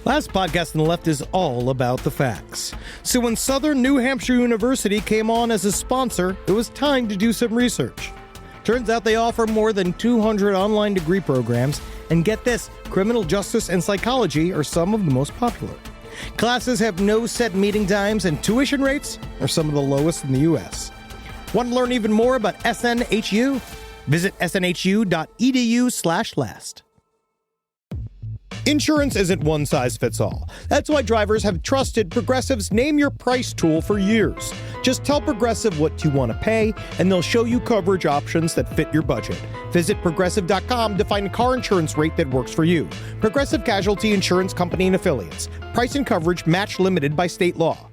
Last podcast on the left is all about the facts. So when Southern New Hampshire University came on as a sponsor, it was time to do some research. Turns out they offer more than 200 online degree programs, and get this, criminal justice and psychology are some of the most popular. Classes have no set meeting times, and tuition rates are some of the lowest in the U.S. Want to learn even more about SNHU? Visit snhu.edu/last. Insurance isn't one size fits all. That's why drivers have trusted Progressive's Name Your Price tool for years. Just tell Progressive what you want to pay, and they'll show you coverage options that fit your budget. Visit Progressive.com to find a car insurance rate that works for you. Progressive Casualty Insurance Company and Affiliates. Price and coverage match limited by state law.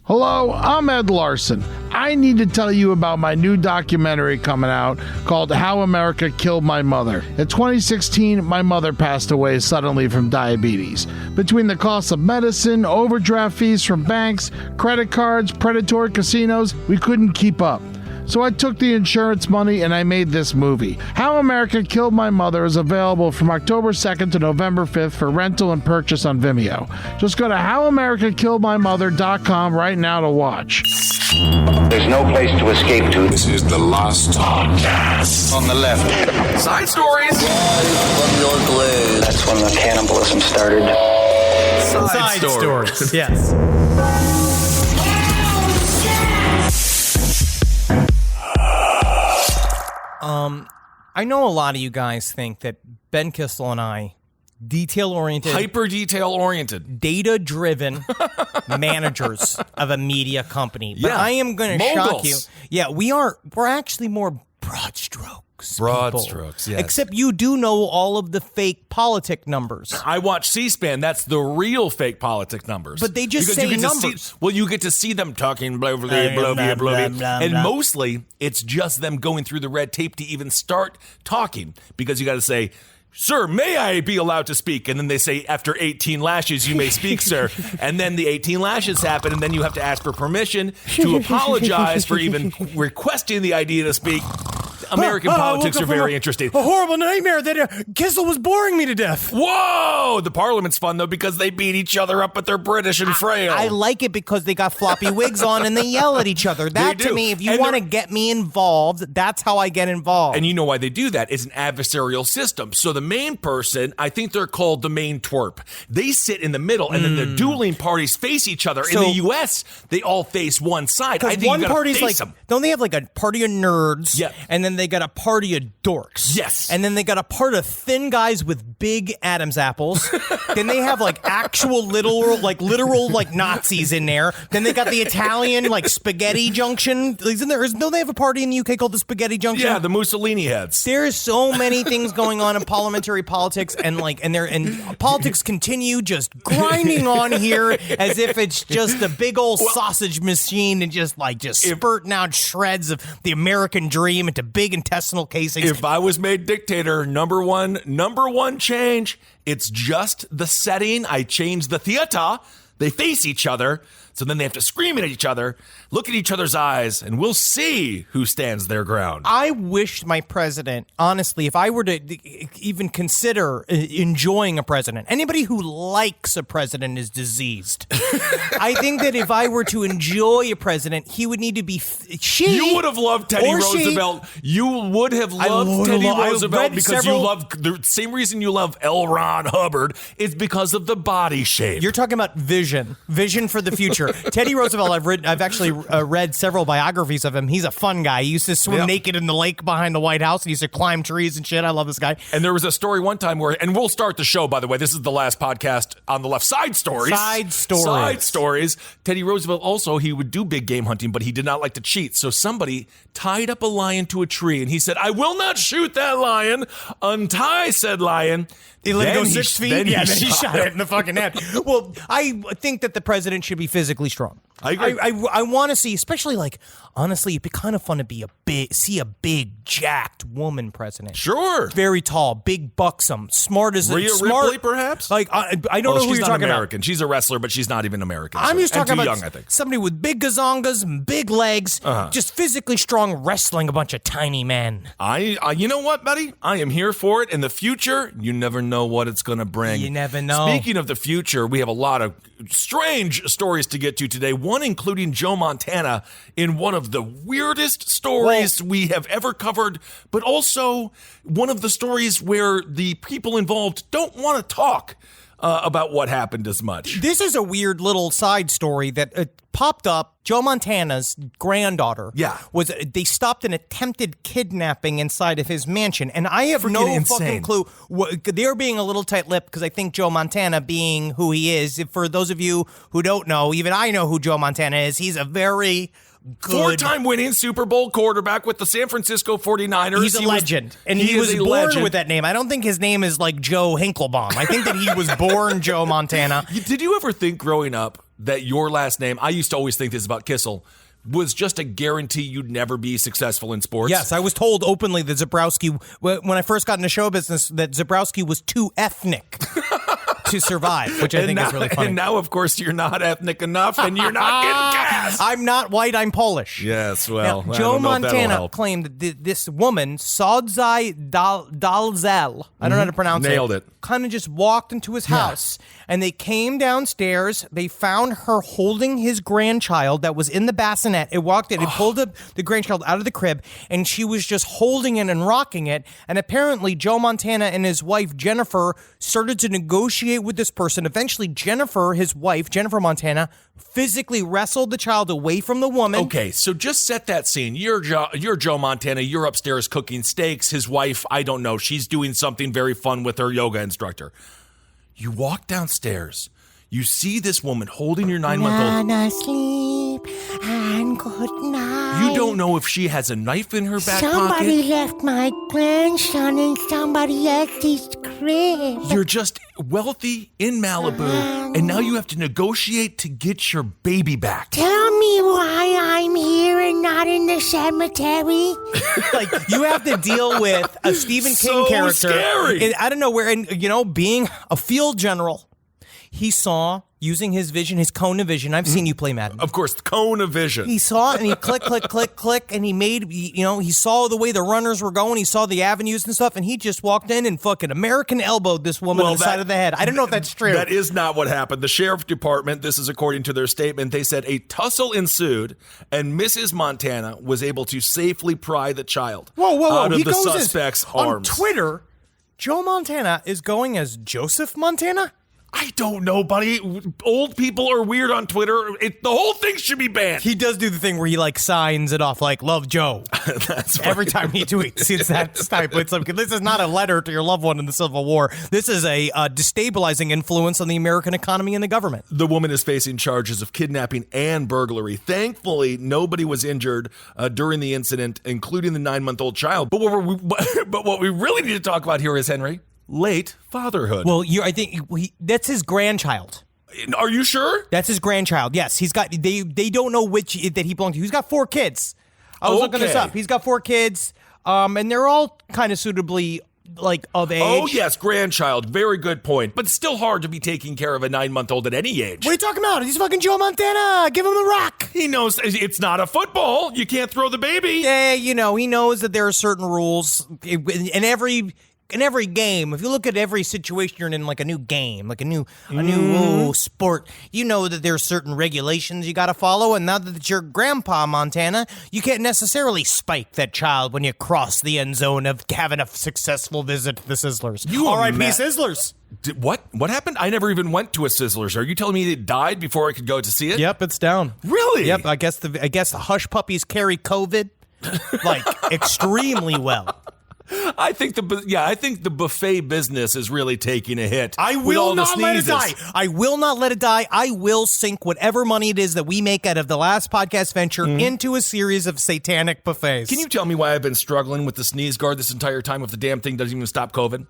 Hello, I'm Ed Larson. I need to tell you about my new documentary coming out called How America Killed My Mother. In 2016, my mother passed away suddenly from diabetes. Between the cost of medicine, overdraft fees from banks, credit cards, predatory casinos, we couldn't keep up. So I took the insurance money and I made this movie. How America Killed My Mother is available from October 2nd to November 5th for rental and purchase on Vimeo. Just go to howamericakilledmymother.com right now to watch. There's no place to escape to. This is the last podcast. On the left. Side stories. From your glade. That's when the cannibalism started. Side stories. Yes. I know a lot of you guys think that Ben Kissel and I, detail-oriented, hyper-detail-oriented, data-driven managers of a media company. But Yeah. I am going to Moguls. shock you. Yeah, we're actually more broad strokes. Broad people. strokes, yes. Except you do know all of the fake politic numbers. I watch C-SPAN. That's the real fake politic numbers. But they just Because say you get to numbers. you get to see them talking blah, blah, blah, blah, blah, blah, blah. And mostly, it's just them going through the red tape to even start talking. Because you got to say, "Sir, may I be allowed to speak?" And then they say, "After 18 lashes, you may speak, sir." And then the 18 lashes happen, and then you have to ask for permission to apologize for even requesting the idea to speak. American politics are very interesting. A horrible nightmare that Kissel was boring me to death. Whoa! The Parliament's fun, though, because they beat each other up, but they're British and frail. I like it because they got floppy wigs on and they yell at each other. That, They to do. me, if you And want to get me involved, that's how I get involved. And you know why they do that? It's an adversarial system. So the main person, I think they're called the main twerp. They sit in the middle, and then the dueling parties face each other. So- in the U.S., they all face one side. I Because think one you gotta party's face like, them. don't they have like a party of nerds? Yeah. And then they got a party of dorks. Yes. And then they got a part of thin guys with big Adam's apples. Then they have like actual literal Nazis in there. Then they got the Italian like spaghetti junction. Don't they have a party in the UK called the Spaghetti Junction? Yeah, the Mussolini heads. There's so many things going on in parliamentary politics, and politics continue just grinding on here as if it's just a big old sausage machine and just spurting out shreds of the American dream into big intestinal casings. If I was made dictator, number one change, it's just the setting. I change the theater. They face each other, so then they have to scream at each other, look at each other's eyes, and we'll see who stands their ground. I wish my president, honestly, if I were to even consider enjoying a president, anybody who likes a president is diseased. I think that if I were to enjoy a president, he would need to be You would have loved Teddy Roosevelt. You would have loved Teddy Roosevelt because you love the same reason you love L. Ron Hubbard is because of the body shape. You're talking about vision for the future. Teddy Roosevelt, I've actually read several biographies of him. He's a fun guy. He used to swim naked in the lake behind the White House. He used to climb trees and shit. I love this guy. And there was a story one time where, and we'll start the show, by the way. This is the last podcast on the left. Side stories. Side stories. Teddy Roosevelt also, he would do big game hunting, but he did not like to cheat. So somebody tied up a lion to a tree, and he said, "I will not shoot that lion. Untie said lion." He let it go 6 feet? Then Then he shot it in the fucking head. Well, I think that the president should be physically strong. I agree. I want to see, especially like, honestly, it'd be kind of fun to see a big, jacked woman president. Sure. Very tall, big, buxom, smart as Rhea smart. Ripley, perhaps? Like, I don't know who she's you're not talking American. about. She's a wrestler, but she's not even American. I'm just talking too about young, I think. somebody with big gazongas and big legs, just physically strong, wrestling a bunch of tiny men. You know what, buddy? I am here for it. In the future, you never know what it's going to bring. You never know. Speaking of the future, we have a lot of strange stories to get to today, one including Joe Montana in one of the weirdest stories we have ever covered, but also one of the stories where the people involved don't want to talk about what happened as much. This is a weird little side story that popped up. Joe Montana's granddaughter. Yeah. They stopped an attempted kidnapping inside of his mansion. And I have no fucking clue. They're being a little tight-lipped because I think Joe Montana, being who he is, for those of you who don't know, even I know who Joe Montana is. He's a very good, 4-time winning Super Bowl quarterback with the San Francisco 49ers. He's a legend. And he was born with that name. I don't think his name is like Joe Hinklebaum. I think that he was born Joe Montana. Did you ever think growing up that your last name, I used to always think this about Kissel, was just a guarantee you'd never be successful in sports? Yes, I was told openly that Zabrowski, when I first got into show business, that Zabrowski was too ethnic to survive, which I think is really funny. And now, of course, you're not ethnic enough, and you're not getting cast. I'm not white, I'm Polish. Yes, well, now, I Joe don't know if that'll Montana help. claimed that this woman, Sadzai Dalzel, I don't know how to pronounce Nailed it. kind of just walked into his house, and they came downstairs. They found her holding his grandchild that was in the bassinet. It walked in, it pulled the grandchild out of the crib, and she was just holding it and rocking it. And apparently, Joe Montana and his wife, Jennifer, started to negotiate with this person. Eventually, Jennifer, his wife, Jennifer Montana, physically wrestled the child away from the woman. Okay, so just set that scene. You're Joe Montana. You're upstairs cooking steaks. His wife, I don't know, she's doing something very fun with her yoga instructor. You walk downstairs. You see this woman holding your 9-month-old. Nana, sleep and good night. You don't know if she has a knife in her back Somebody pocket. left my grandson in somebody else's crib. You're just wealthy in Malibu, and now you have to negotiate to get your baby back. Tell me why I'm here and not in the cemetery. Like, you have to deal with a Stephen King So character. scary. I don't know where, and being a field general, he saw, using his vision, his cone of vision. I've seen you play Madden. Of course, cone of vision. He saw it and he click, click, click, click, and he made, he saw the way the runners were going. He saw the avenues and stuff, and he just walked in and fucking American elbowed this woman on the side of the head. I don't know if that's true. That is not what happened. The sheriff department, this is according to their statement, they said a tussle ensued, and Mrs. Montana was able to safely pry the child out of He the goes suspect's on arms. Twitter, Joe Montana is going as Joseph Montana? I don't know, buddy. Old people are weird on Twitter. The whole thing should be banned. He does do the thing where he like signs it off like "Love Joe." That's Every time he tweets, it's that type. It's like, this is not a letter to your loved one in the Civil War. This is a destabilizing influence on the American economy and the government. The woman is facing charges of kidnapping and burglary. Thankfully, nobody was injured during the incident, including the 9-month-old child. But what we really need to talk about here is, Henry, late fatherhood. Well, I think that's his grandchild. Are you sure? That's his grandchild. Yes, he's got. They don't know which that he belongs to. He's got 4 kids. I was looking this up. He's got 4 kids, and they're all kind of suitably like of age. Oh yes, grandchild. Very good point. But it's still hard to be taking care of a 9-month-old at any age. What are you talking about? He's fucking Joe Montana. Give him the rock. He knows it's not a football. You can't throw the baby. Yeah, he knows that there are certain rules in every game. If you look at every situation you're in, like a new game, like a new sport, you know that there's certain regulations you got to follow. And now that it's your grandpa, Montana, you can't necessarily spike that child when you cross the end zone of having a successful visit to the Sizzlers. R.I.P. Sizzlers. What happened? I never even went to a Sizzlers. Are you telling me it died before I could go to see it? Yep, it's down. Really? Yep. I guess the hush puppies carry COVID like extremely well. I think the buffet business is really taking a hit. I will not let it die. I will not let it die. I will sink whatever money it is that we make out of the last podcast venture into a series of satanic buffets. Can you tell me why I've been struggling with the sneeze guard this entire time if the damn thing doesn't even stop COVID?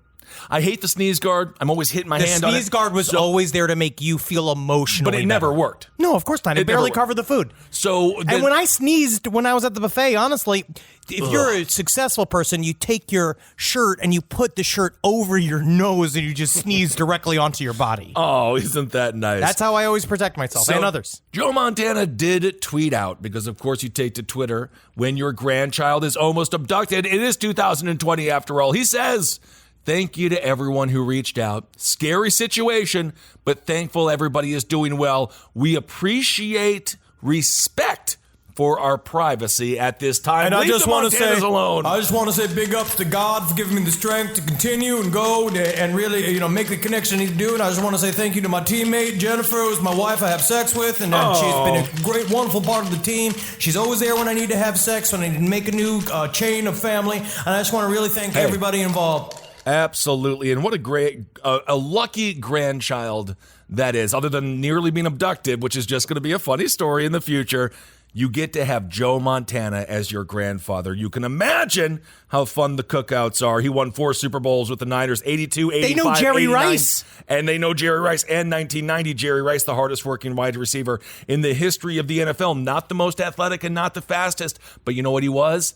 I hate the sneeze guard. I'm always hitting my hand on it. The sneeze guard was always there to make you feel emotionally But it never worked. No, of course not. It barely covered the food. And when I sneezed when I was at the buffet, honestly, if you're a successful person, you take your shirt and you put the shirt over your nose and you just sneeze directly onto your body. Oh, isn't that nice? That's how I always protect myself and others. Joe Montana did tweet out, because of course you take to Twitter when your grandchild is almost abducted. It is 2020 after all. He says, "Thank you to everyone who reached out. Scary situation, but thankful everybody is doing well. We appreciate respect for our privacy at this time. And I just want to say, alone. I just want to say big ups to God for giving me the strength to continue and go and really, make the connection I need to do. And I just want to say thank you to my teammate Jennifer, who's my wife I have sex with, and she's been a great, wonderful part of the team. She's always there when I need to have sex, when I need to make a new chain of family. And I just want to really thank everybody involved. Absolutely. And what a great, a lucky grandchild that is, other than nearly being abducted, which is just going to be a funny story in the future. You get to have Joe Montana as your grandfather. You can imagine how fun the cookouts are. He won 4 Super Bowls with the Niners, 82, 85, They know Jerry 89, Rice. And they know Jerry Rice. And 1990, Jerry Rice, the hardest working wide receiver in the history of the NFL. Not the most athletic and not the fastest. But you know what he was?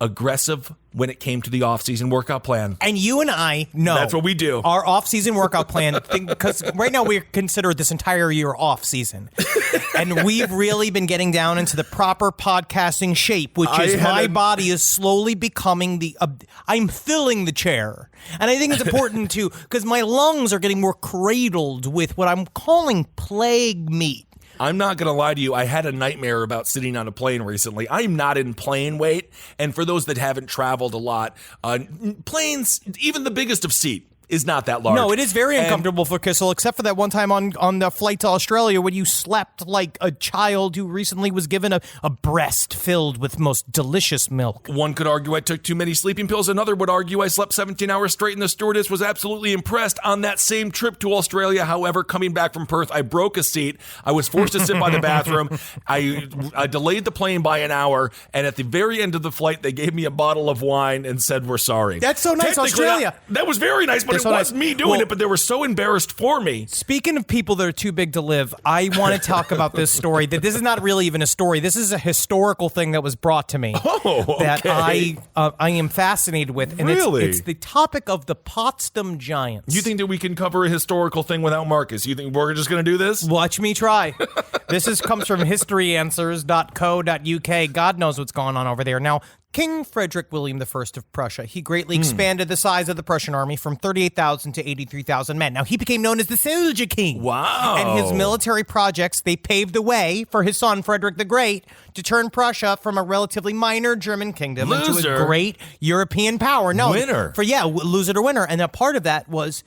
Aggressive when it came to the offseason workout plan. And you and I know. That's what we do. Our off-season workout plan, because right now we consider this entire year off-season. And we've really been getting down into the proper podcasting shape, which is my body is slowly becoming I'm filling the chair. And I think it's important too, because my lungs are getting more cradled with what I'm calling plague meat. I'm not going to lie to you. I had a nightmare about sitting on a plane recently. I'm not in plane weight. And for those that haven't traveled a lot, planes, even the biggest of seat, is not that large. No, it is very uncomfortable for Kissel, except for that one time on the flight to Australia when you slept like a child who recently was given a breast filled with most delicious milk. One could argue I took too many sleeping pills. Another would argue I slept 17 hours straight, and the stewardess was absolutely impressed. On that same trip to Australia, however, coming back from Perth, I broke a seat. I was forced to sit by the bathroom. I delayed the plane by an hour, and at the very end of the flight, they gave me a bottle of wine and said, "We're sorry." That's so nice, Australia. That was very nice, but it was me doing it, but they were so embarrassed for me. Speaking of people that are too big to live, I want to talk about this story. That this is not really even a story. This is a historical thing that was brought to me. That I am fascinated with. And really? It's the topic of the Potsdam Giants. You think that we can cover a historical thing without Marcus? You think we're just going to do this? Watch me try. This comes from historyanswers.co.uk. God knows what's going on over there. Now, King Frederick William I of Prussia, he greatly expanded the size of the Prussian army from 38,000 to 83,000 men. Now, he became known as the Soldier King. Wow. And his military projects, they paved the way for his son, Frederick the Great, to turn Prussia from a relatively minor German kingdom into a great European power. No, winner. Loser to winner. And a part of that was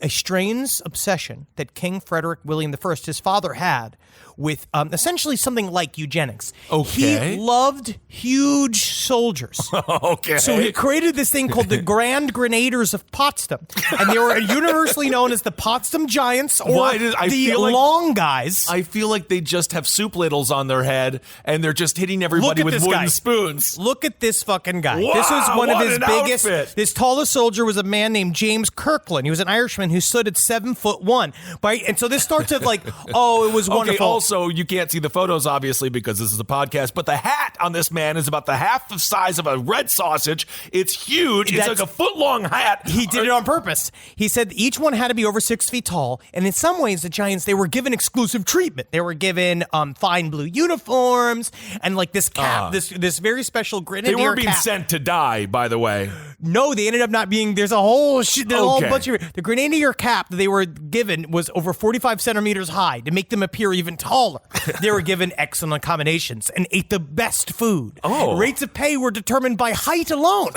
a strange obsession that King Frederick William I, his father, had with essentially something like eugenics. Okay. He loved huge soldiers. Okay. So he created this thing called the Grand Grenadiers of Potsdam. And they were universally known as the Potsdam Giants or the long guys. I feel like they just have soup ladles on their head and they're just hitting everybody with wooden spoons. Look at this fucking guy. Wow, this was one of his biggest. Outfit. This tallest soldier was a man named James Kirkland. He was an Irishman who stood at 7'1". Right? And so this starts at like, it was wonderful. Also, you can't see the photos, obviously, because this is a podcast, but the hat on this man is about the half the size of a red sausage. It's huge. It's like a foot-long hat. He did it on purpose. He said each one had to be over 6 feet tall, and in some ways, the Giants, they were given exclusive treatment. They were given fine blue uniforms and like this cap, this very special grenadier cap. They were being sent to die, by the way. No, they ended up not being. There's a whole bunch of. The grenadier cap that they were given was over 45 centimeters high to make them appear even taller. They were given excellent accommodations and ate the best food. Rates of pay were determined by height alone.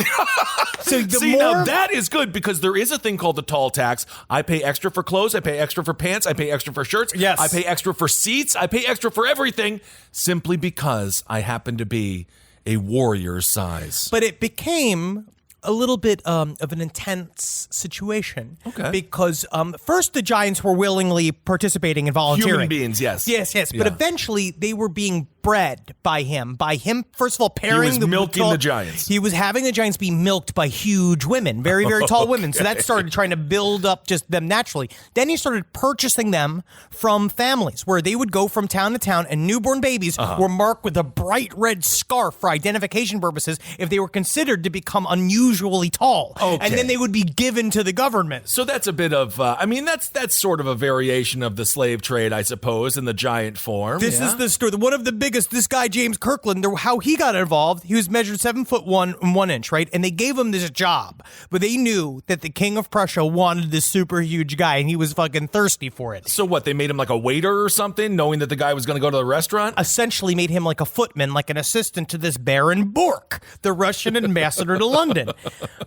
So now that is good because there is a thing called the tall tax. I pay extra for clothes. I pay extra for pants. I pay extra for shirts. Yes. I pay extra for seats. I pay extra for everything simply because I happen to be a warrior size. But it became a little bit of an intense situation. Okay. Because first the Giants were willingly participating and volunteering. Human beings, yes. Yes. But eventually they were being bred by him. First of all, pairing He was milking the Giants. He was having the Giants be milked by huge women, very, very tall women. So that started trying to build up just them naturally. Then he started purchasing them from families where they would go from town to town, and newborn babies were marked with a bright red scarf for identification purposes if they were considered to become unusually tall. Okay. And then they would be given to the government. So that's a bit of, that's sort of a variation of the slave trade, I suppose, in the giant form. This is the story. One of the biggest, this guy, James Kirkland, how he got involved, he was measured 7'1", right? And they gave him this job, but they knew that the king of Prussia wanted this super huge guy, and he was fucking thirsty for it. So what, they made him like a waiter or something, knowing that the guy was going to go to the restaurant? Essentially made him like a footman, like an assistant to this Baron Bork, the Russian ambassador to London.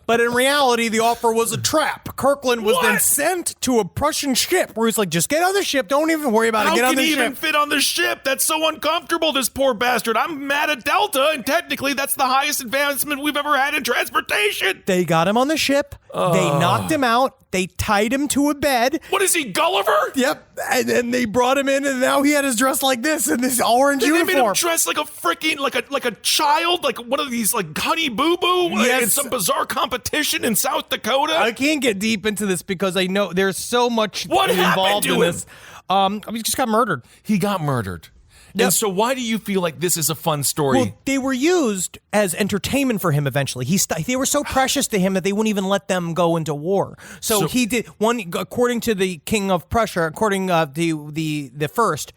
But in reality, the offer was a trap. Kirkland was then sent to a Prussian ship where he's like, just get on the ship. Don't even worry about it. Get on the ship. How can he even fit on the ship? That's so uncomfortable, this poor bastard. I'm mad at Delta, and technically that's the highest advancement we've ever had in transportation. They got him on the ship. They knocked him out. They tied him to a bed. What is he, Gulliver? Yep. And then they brought him in, and now he had his dress like this in this orange uniform. They made him dress like a freaking, like a child, like one of these, like Honey Boo Boo in some bizarre competition in South Dakota. I can't get deep into this because I know there's so much involved in this. He just got murdered. He got murdered. Yep. And so why do you feel like this is a fun story? Well, they were used as entertainment for him eventually. They were so precious to him that they wouldn't even let them go into war. So he did one, according to the king of Prussia, according to the first,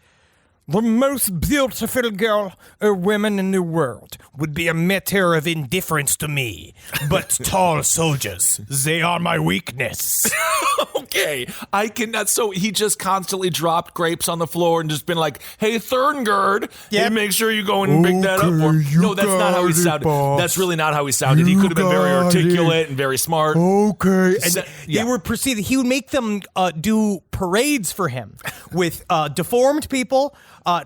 the most beautiful girl or women in the world would be a matter of indifference to me. But tall soldiers, they are my weakness. Okay, I cannot. So he just constantly dropped grapes on the floor and just been like, "Hey, Thurngerd, hey, make sure you go and pick that up." No, that's not how he sounded. Boss. That's really not how he sounded. He could have been very articulate and very smart. Okay, and they were proceeding. He would make them do parades for him with deformed people.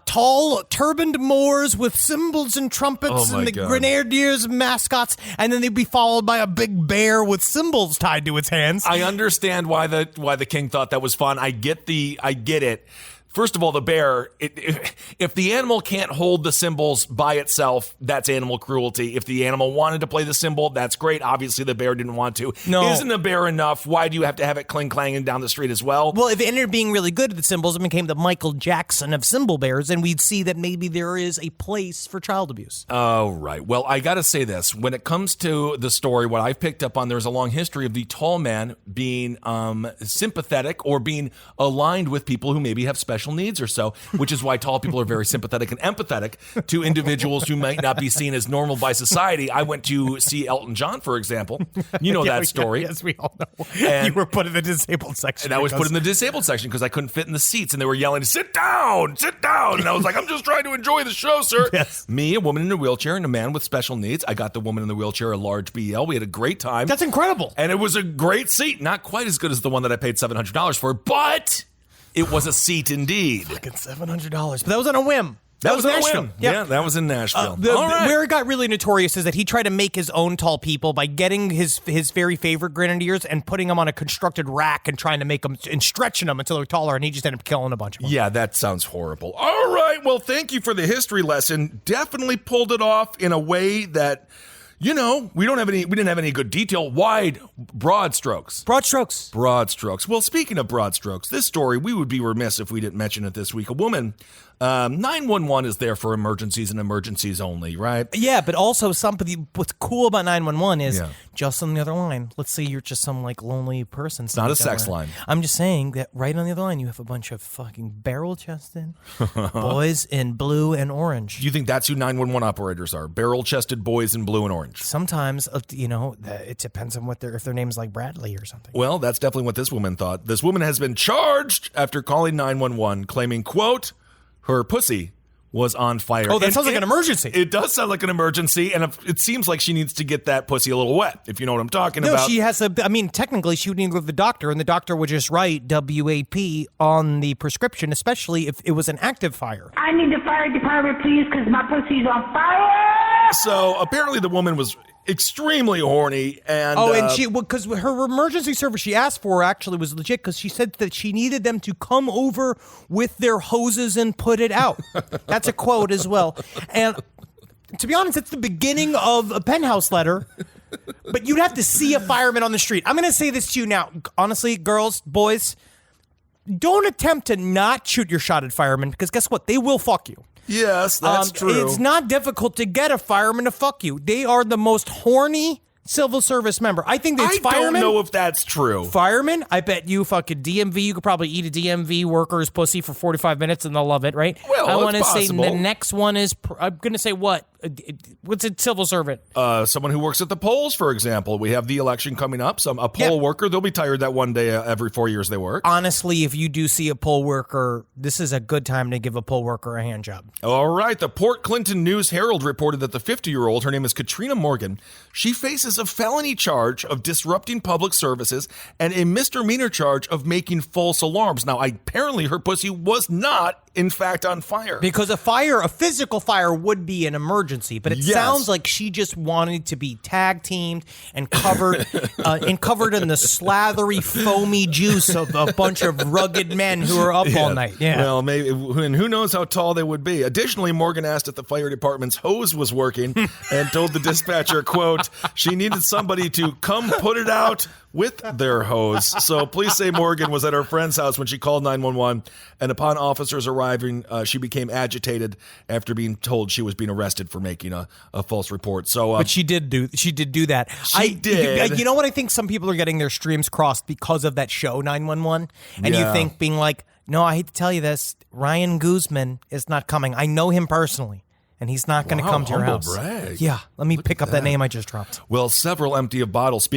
Tall turbaned Moors with cymbals and trumpets and the grenadiers mascots, and then they'd be followed by a big bear with cymbals tied to its hands. I understand why the king thought that was fun. I get it. First of all, the bear, if the animal can't hold the cymbals by itself, that's animal cruelty. If the animal wanted to play the cymbal, that's great. Obviously, the bear didn't want to. No. Isn't the bear enough? Why do you have to have it clang-clanging down the street as well? Well, if it ended up being really good at the cymbals, it became the Michael Jackson of cymbal bears, and we'd see that maybe there is a place for child abuse. Oh, right. Well, I got to say this. When it comes to the story, what I've picked up on, there's a long history of the tall man being sympathetic or being aligned with people who maybe have special needs or so, which is why tall people are very sympathetic and empathetic to individuals who might not be seen as normal by society. I went to see Elton John, for example. You know that story. Yes, we all know. And you were put in the disabled section. And I was put in the disabled section because I couldn't fit in the seats, and they were yelling, sit down, sit down. And I was like, I'm just trying to enjoy the show, sir. Yes. Me, a woman in a wheelchair, and a man with special needs. I got the woman in the wheelchair a large BL. We had a great time. That's incredible. And it was a great seat. Not quite as good as the one that I paid $700 for, but it was a seat indeed. Fucking $700. But that was on a whim. That was Nashville. Yep. Yeah, that was in Nashville. All right. Where it got really notorious is that he tried to make his own tall people by getting his very favorite grenadiers and putting them on a constructed rack and trying to make them and stretching them until they're taller, and he just ended up killing a bunch of them. Yeah, that sounds horrible. All right, well, thank you for the history lesson. Definitely pulled it off in a way that, you know, we didn't have any good detail. Broad strokes. Broad strokes. Broad strokes. Well, speaking of broad strokes, this story, we would be remiss if we didn't mention it this week. A woman, 911 is there for emergencies and emergencies only, right? Yeah, but also what's cool about 911 is just on the other line. Let's say you're just some like lonely person. It's not a sex line. I'm just saying that right on the other line, you have a bunch of fucking barrel-chested boys in blue and orange. Do you think that's who 911 operators are? Barrel-chested boys in blue and orange? Sometimes, it depends on if their name's like Bradley or something. Well, that's definitely what this woman thought. This woman has been charged after calling 911, claiming, quote, her pussy was on fire. Oh, that sounds like an emergency. It does sound like an emergency, and it seems like she needs to get that pussy a little wet, if you know what I'm talking about. No, she has technically she would need to go to the doctor, and the doctor would just write WAP on the prescription, especially if it was an active fire. I need the fire department, please, because my pussy's on fire! So apparently the woman was extremely horny, and because her emergency service she asked for actually was legit, because she said that she needed them to come over with their hoses and put it out. That's a quote as well. And to be honest, it's the beginning of a penthouse letter, but you'd have to see a fireman on the street. I'm going to say this to you now. Honestly, girls, boys, don't attempt to not shoot your shot at firemen, because guess what? They will fuck you. Yes, that's true. It's not difficult to get a fireman to fuck you. They are the most horny civil service member. I think it's firemen. I don't know if that's true. Firemen, I bet you fucking DMV, you could probably eat a DMV worker's pussy for 45 minutes and they'll love it, right? Well, I want to it's say possible. the next one is, I'm going to say what? What's a civil servant? Someone who works at the polls, for example. We have the election coming up. A poll worker, they'll be tired that one day every 4 years they work. Honestly, if you do see a poll worker, this is a good time to give a poll worker a hand job. All right. The Port Clinton News-Herald reported that the 50-year-old, her name is Katrina Morgan, she faces a felony charge of disrupting public services and a misdemeanor charge of making false alarms. Now, apparently her pussy was not, in fact, on fire. Because a physical fire would be an emergency, but it sounds like she just wanted to be tag teamed and covered in the slathery, foamy juice of a bunch of rugged men who are up all night. Yeah. Well, maybe, and who knows how tall they would be. Additionally, Morgan asked if the fire department's hose was working and told the dispatcher, quote, she needed somebody to come put it out with their hose. So police say Morgan was at her friend's house when she called 911, and upon officers arriving, she became agitated after being told she was being arrested for making a false report. So, but she did do that. She did. You know what? I think some people are getting their streams crossed because of that show 911, and you think being like, no, I hate to tell you this, Ryan Guzman is not coming. I know him personally. And he's not going to come to your house. Brag. Yeah, let me pick up that name I just dropped. Well, several empty bottles of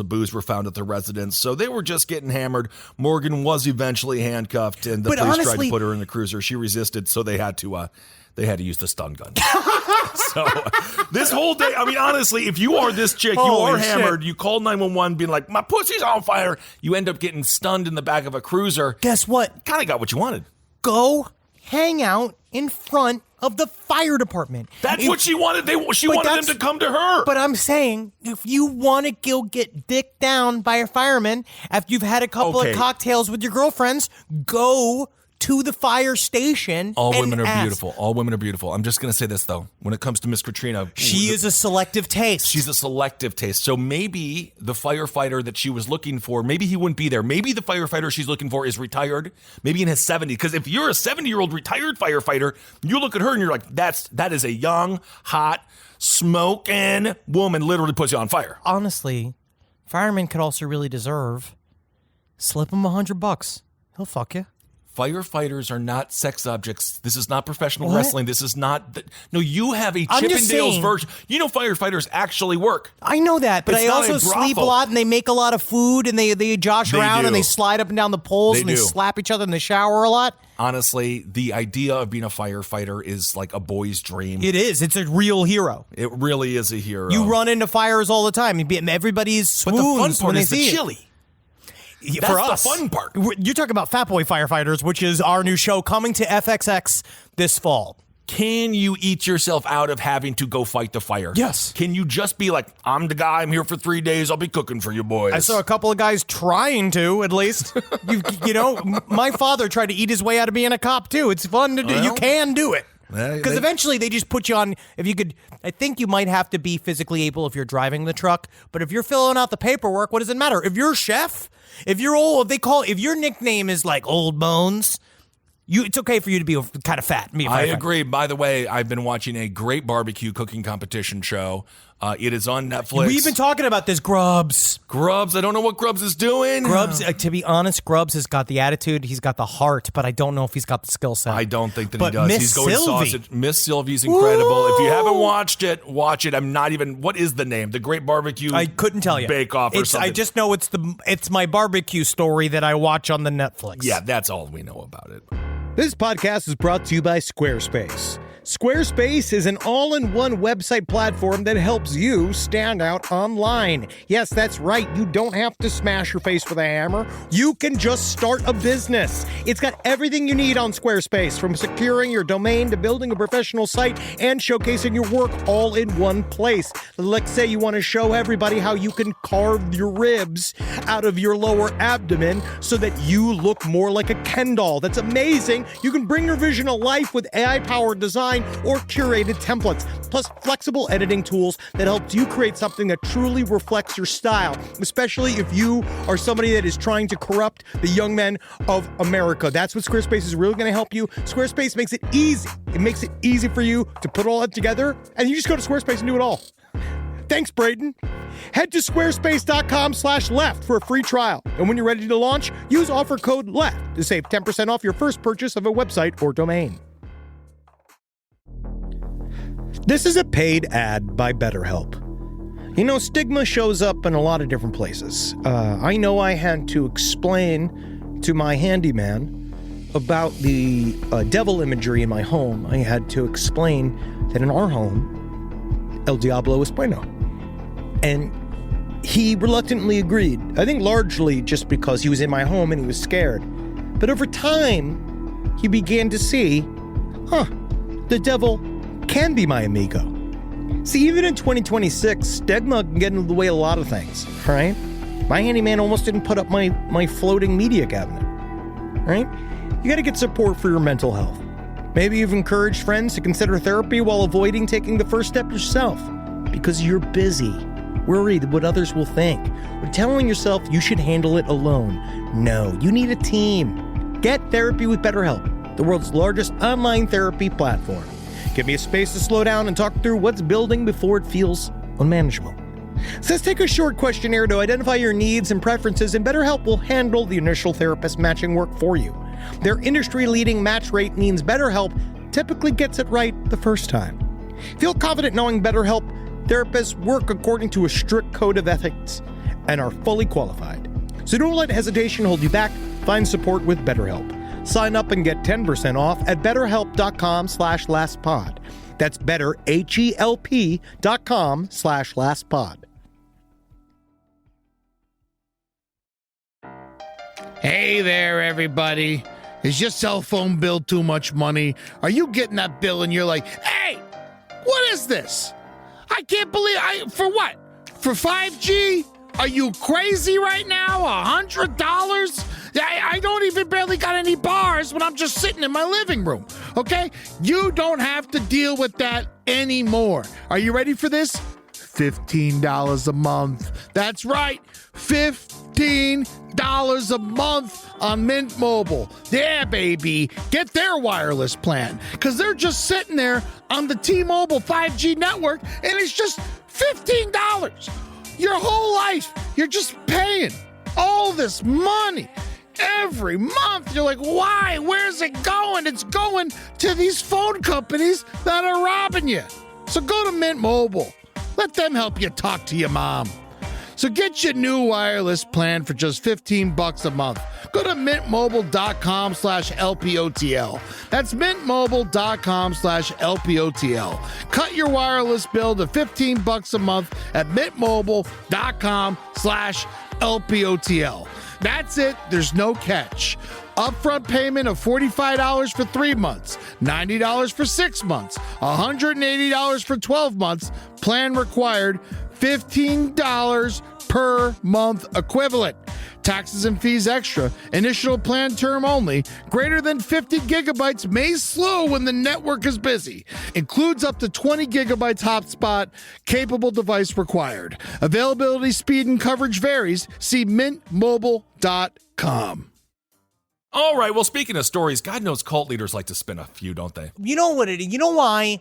booze were found at the residence, so they were just getting hammered. Morgan was eventually handcuffed, and the police tried to put her in the cruiser. She resisted, so they had to use the stun gun. So this whole day, I mean, honestly, if you are this chick, you are hammered, you call 911 being like, my pussy's on fire, you end up getting stunned in the back of a cruiser. Guess what? Kind of got what you wanted. Go hang out in front of the fire department. That's what she wanted. She wanted them to come to her. But I'm saying, if you want to go get dicked down by a fireman after you've had a couple of cocktails with your girlfriends, go to the fire station. All women are beautiful. All women are beautiful. I'm just going to say this, though. When it comes to Miss Katrina, she is a selective taste. She's a selective taste. So maybe the firefighter that she was looking for, maybe he wouldn't be there. Maybe the firefighter she's looking for is retired, maybe in his 70s. Because if you're a 70-year-old retired firefighter, you look at her and you're like, that is a young, hot, smoking woman, literally puts you on fire. Honestly, firemen could also really deserve, slip him $100. He'll fuck you. Firefighters are not sex objects. This is not professional wrestling. This is not... No, you have a Chippendales version. You know firefighters actually work. I know that, but I also sleep a lot, and they make a lot of food, and they josh around, and they slide up and down the poles, and they slap each other in the shower a lot. Honestly, the idea of being a firefighter is like a boy's dream. It is. It's a real hero. It really is a hero. You run into fires all the time. Everybody's swoons but the fun part when is they see the chili. That's for us, the fun part. You're talking about Fat Boy Firefighters, which is our new show coming to FXX this fall. Can you eat yourself out of having to go fight the fire? Yes. Can you just be like, I'm the guy, I'm here for 3 days, I'll be cooking for you boys? I saw a couple of guys trying to, at least. you know, my father tried to eat his way out of being a cop, too. It's fun to do. You can do it. Because eventually they just put you on, I think you might have to be physically able if you're driving the truck, but if you're filling out the paperwork, what does it matter? If you're a chef, if you're old, if your nickname is like Old Bones, it's okay for you to be kind of fat. I agree. By the way, I've been watching a great barbecue cooking competition show. It is on Netflix. We've been talking about this, Grubbs. I don't know what Grubbs is doing. Grubbs, to be honest, Grubbs has got the attitude, he's got the heart, but I don't know if he's got the skill set. I don't think that he does. He's going sausage. Miss Sylvie's incredible. If you haven't watched it, watch it. What is the name? The Great Barbecue I couldn't tell you. Bake Off or something. I just know it's my barbecue story that I watch on the Netflix. Yeah, that's all we know about it. This podcast is brought to you by Squarespace. Squarespace is an all-in-one website platform that helps you stand out online. Yes, that's right. You don't have to smash your face with a hammer. You can just start a business. It's got everything you need on Squarespace, from securing your domain to building a professional site and showcasing your work all in one place. Let's say you want to show everybody how you can carve your ribs out of your lower abdomen so that you look more like a Ken doll. That's amazing. You can bring your vision to life with AI-powered design or curated templates, plus flexible editing tools that helps you create something that truly reflects your style, especially if you are somebody that is trying to corrupt the young men of America. That's what Squarespace is really going to help you. Squarespace makes it easy. It makes it easy for you to put all that together, and you just go to Squarespace and do it all. Thanks, Braden. Head to squarespace.com/left for a free trial. And when you're ready to launch, use offer code LEFT to save 10% off your first purchase of a website or domain. This is a paid ad by BetterHelp. You know, stigma shows up in a lot of different places. I know I had to explain to my handyman about the devil imagery in my home. I had to explain that in our home, El Diablo es bueno. And he reluctantly agreed. I think largely just because he was in my home and he was scared. But over time, he began to see, the devil can be my amigo. See, even in 2026, stigma can get in the way of a lot of things, right? My handyman almost didn't put up my floating media cabinet, right? You got to get support for your mental health. Maybe you've encouraged friends to consider therapy while avoiding taking the first step yourself because you're busy, worried what others will think, or telling yourself you should handle it alone. No, you need a team. Get therapy with BetterHelp, the world's largest online therapy platform. Give me a space to slow down and talk through what's building before it feels unmanageable. So let's take a short questionnaire to identify your needs and preferences, and BetterHelp will handle the initial therapist matching work for you. Their industry-leading match rate means BetterHelp typically gets it right the first time. Feel confident knowing BetterHelp therapists work according to a strict code of ethics and are fully qualified. So don't let hesitation hold you back. Find support with BetterHelp. Sign up and get 10% off at betterhelp.com/lastpod. That's betterhelp.com/lastpod. Hey there, everybody. Is your cell phone bill too much money? Are you getting that bill and you're like, hey, what is this? I can't believe for what? For 5G? Are you crazy right now? $100? I don't even barely got any bars when I'm just sitting in my living room, okay? You don't have to deal with that anymore. Are you ready for this? $15 a month. That's right, $15 a month on Mint Mobile. Yeah, baby. Get their wireless plan, because they're just sitting there on the T-Mobile 5G network, and it's just $15. Your whole life, you're just paying all this money every month. You're like, why? Where's it going? It's going to these phone companies that are robbing you. So go to Mint Mobile. Let them help you talk to your mom. So get your new wireless plan for just $15 a month. Go to mintmobile.com/LPOTL. That's mintmobile.com/LPOTL. Cut your wireless bill to $15 a month at mintmobile.com/LPOTL. That's it. There's no catch. Upfront payment of $45 for 3 months, $90 for 6 months, $180 for 12 months. Plan required, $15 per month equivalent. Taxes and fees extra. Initial plan term only. Greater than 50 gigabytes may slow when the network is busy. Includes up to 20 gigabytes hotspot. Capable device required. Availability, speed, and coverage varies. See mintmobile.com. All right, well, speaking of stories, God knows cult leaders like to spin a few, don't they? You know what it is? You know why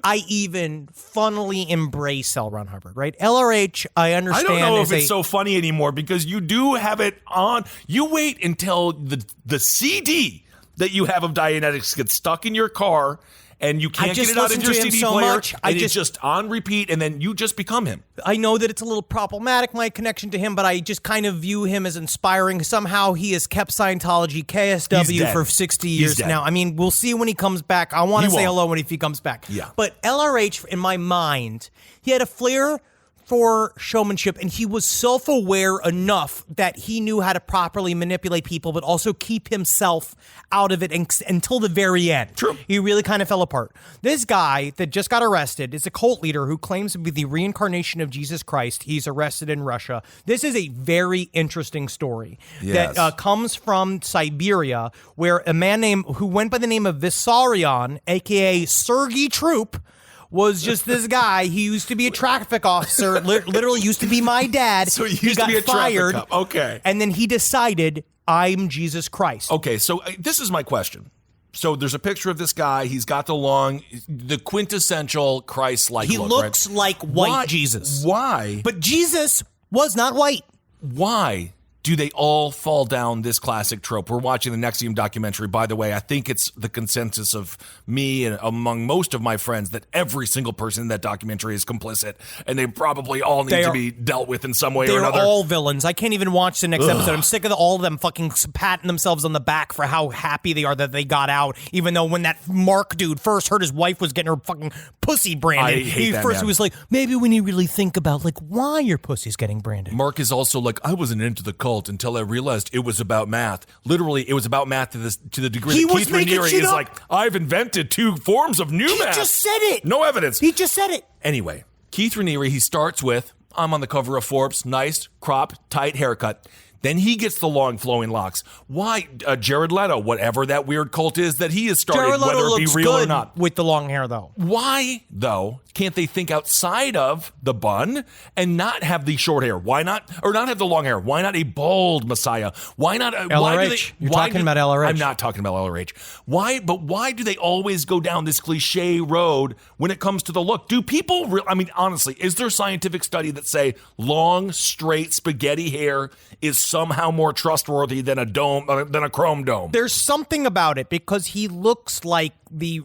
I even funnily embrace L. Ron Hubbard, right? LRH, I understand. I don't know if it's so funny anymore because you do have it on. You wait until the CD that you have of Dianetics gets stuck in your car and you can't get just it out of listen your to him CD so player, much. and it's just on repeat, and then you just become him. I know that it's a little problematic, my connection to him, but I just kind of view him as inspiring. Somehow he has kept Scientology, KSW for 60 years now. I mean, we'll see when he comes back. I want to say hello if he comes back. Yeah. But LRH, in my mind, he had a flair for showmanship, and he was self-aware enough that he knew how to properly manipulate people, but also keep himself out of it until the very end. True. He really kind of fell apart. This guy that just got arrested is a cult leader who claims to be the reincarnation of Jesus Christ. He's arrested in Russia. This is a very interesting story that comes from Siberia, where a man who went by the name of Vissarion, a.k.a. Sergei Troop, was just this guy. He used to be a traffic officer, literally used to be my dad. So he used to be a fired, traffic cop. Okay. And then he decided, I'm Jesus Christ. Okay, so this is my question. So there's a picture of this guy. He's got the quintessential Christ-like He look, looks right? like white Jesus. Why? But Jesus was not white. Why do they all fall down this classic trope? We're watching the NXIVM documentary. By the way, I think it's the consensus of me and among most of my friends that every single person in that documentary is complicit, and they probably all need to be dealt with in some way or another. They're all villains. I can't even watch the next episode. I'm sick of all of them fucking patting themselves on the back for how happy they are that they got out, even though when that Mark dude first heard his wife was getting her fucking pussy branded, he was like, maybe we need to really think about like why your pussy's getting branded. Mark is also like, I wasn't into the cult until I realized it was about math. Literally, it was about math to the degree that Keith Raniere is like, I've invented 2 forms of new math. He just said it. No evidence. He just said it. Anyway, Keith Raniere, he starts with, I'm on the cover of Forbes, nice, crop, tight haircut. Then he gets the long flowing locks. Why? Jared Leto, whatever that weird cult is that he has started, Jared Leto whether it be real or not. With the long hair, though. Why, though, can't they think outside of the bun and not have the short hair? Why not? Or not have the long hair? Why not a bald Messiah? Why not? LRH. You're talking about LRH. I'm not talking about LRH. Why? But why do they always go down this cliche road when it comes to the look? Do people, I mean, honestly, is there scientific study that say long, straight spaghetti hair is somehow more trustworthy than a chrome dome? There's something about it because he looks like the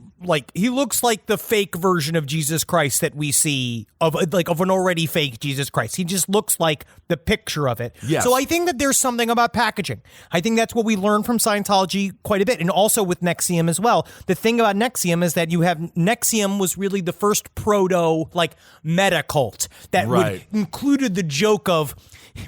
fake version of Jesus Christ that we see of an already fake Jesus Christ. He just looks like the picture of it. Yes. So I think that there's something about packaging. I think that's what we learned from Scientology quite a bit, and also with NXIVM as well. The thing about NXIVM is that NXIVM was really the first proto meta cult that would included the joke of,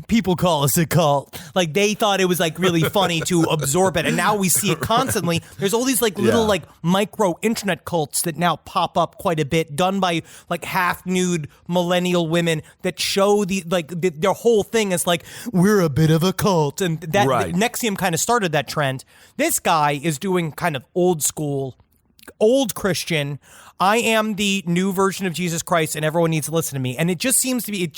people call us a cult. Like they thought it was really funny to absorb it. And now we see it constantly. There's all these little micro internet cults that now pop up quite a bit, done by half nude millennial women that show their whole thing is we're a bit of a cult. And that NXIVM kind of started that trend. This guy is doing kind of old school, old Christian. I am the new version of Jesus Christ and everyone needs to listen to me. And it just seems to be,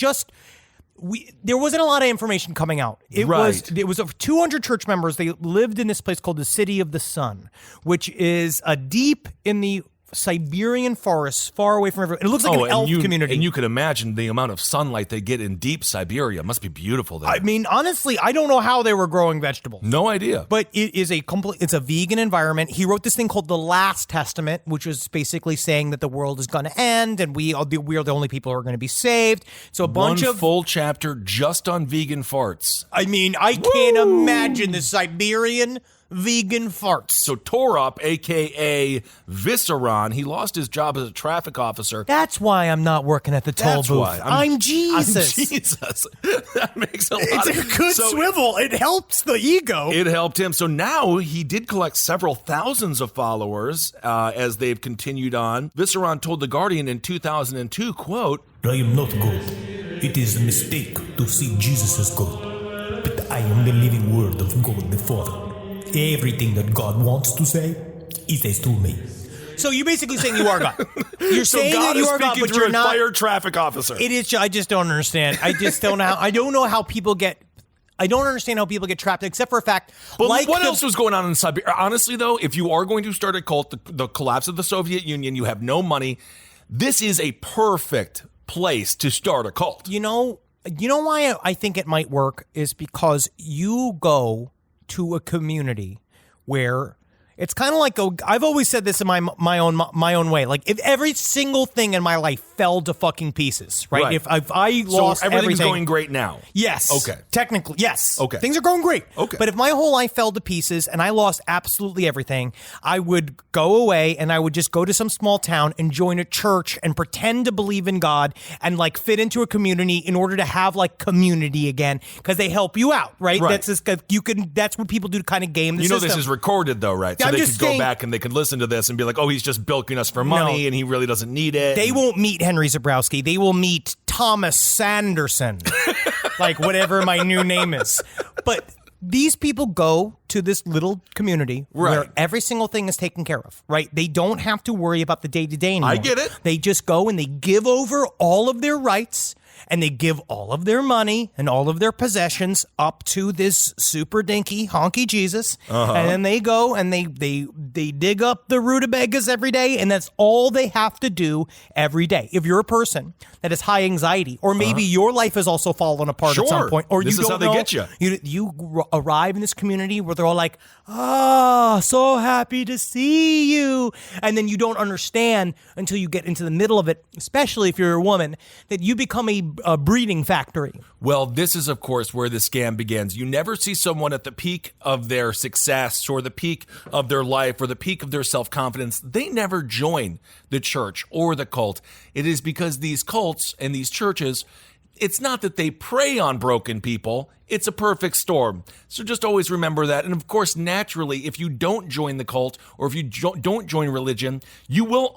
there wasn't a lot of information coming out. It was of 200 church members. They lived in this place called the City of the Sun, which is deep in the Siberian forests, far away from everyone. It looks like an elf community. And you could imagine the amount of sunlight they get in deep Siberia. It must be beautiful there. I mean, honestly, I don't know how they were growing vegetables. No idea. But it's a vegan environment. He wrote this thing called the Last Testament, which is basically saying that the world is going to end and we are the only people who are going to be saved. So one full chapter just on vegan farts. I mean, I can't imagine the Siberian vegan farts. So Torup, a.k.a. Visceron, he lost his job as a traffic officer. That's why I'm not working at the toll booth. Why. I'm Jesus. I'm Jesus. That makes a lot of sense. It's a good swivel. It helps the ego. It helped him. So now he did collect several thousands of followers as they've continued on. Visceron told The Guardian in 2002, quote, I am not God. It is a mistake to see Jesus as God. But I am the living word of God the Father. Everything that God wants to say, He says to me. So you're basically saying you are God. You're saying God that you are God, but you're not. Fired traffic officer. It is. I just don't understand. I just don't know. I don't know how people get. I don't understand how people get trapped, except for a fact. But what else was going on in Siberia? Honestly, though, if you are going to start a cult, the collapse of the Soviet Union, you have no money. This is a perfect place to start a cult. You know why I think it might work is because you go to a community where It's kind of like I've always said this in my own way. Like if every single thing in my life fell to fucking pieces, right? If I lost everything's everything, going great now. Yes. Okay. Technically, yes. Okay. Things are going great. Okay. But if my whole life fell to pieces and I lost absolutely everything, I would go away and I would just go to some small town and join a church and pretend to believe in God and like fit into a community in order to have like community again because they help you out, right? That's just, that's what people do to kind of game the system. This is recorded though, right? So I'm they just could saying, go back and they could listen to this and be like, oh, he's just bilking us for money and he really doesn't need it. They won't meet Henry Zebrowski. They will meet Thomas Sanderson, like whatever my new name is. But these people go to this little community where every single thing is taken care of, right? They don't have to worry about the day-to-day anymore. I get it. They just go and they give over all of their rights and they give all of their money and all of their possessions up to this super dinky honky Jesus. And then they go and they dig up the rutabagas every day, and that's all they have to do every day. If you're a person that has high anxiety, or maybe your life has also fallen apart at some point, or this you is don't how know, they get you arrive in this community where they're all like, so happy to see you. And then you don't understand until you get into the middle of it, especially if you're a woman, that you become a breeding factory. Well, this is, of course, where the scam begins. You never see someone at the peak of their success or the peak of their life or the peak of their self-confidence. They never join the church or the cult. It is because these cults and these churches, it's not that they prey on broken people. It's a perfect storm. So just always remember that. And of course, naturally, if you don't join the cult or if you don't join religion, you will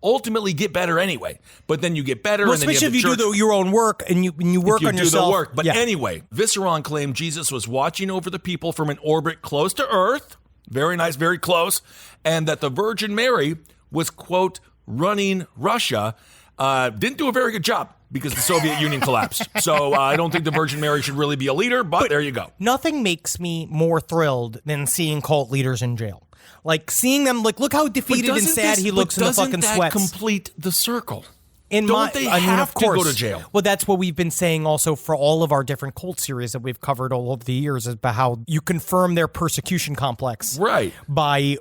ultimately get better anyway. But then you get better. Well, and then especially if you do your own work and you work on yourself. The work. But anyway, Visceron claimed Jesus was watching over the people from an orbit close to Earth. Very nice, very close. And that the Virgin Mary was, quote, running Russia. Didn't do a very good job because the Soviet Union collapsed. So I don't think the Virgin Mary should really be a leader, but there you go. Nothing makes me more thrilled than seeing cult leaders in jail. Like seeing them, like, look how defeated and sad he looks in the fucking sweats. Doesn't that complete the circle? Don't they have to go to jail? Well, that's what we've been saying also for all of our different cult series that we've covered all over the years, is about how you confirm their persecution complex. Right. By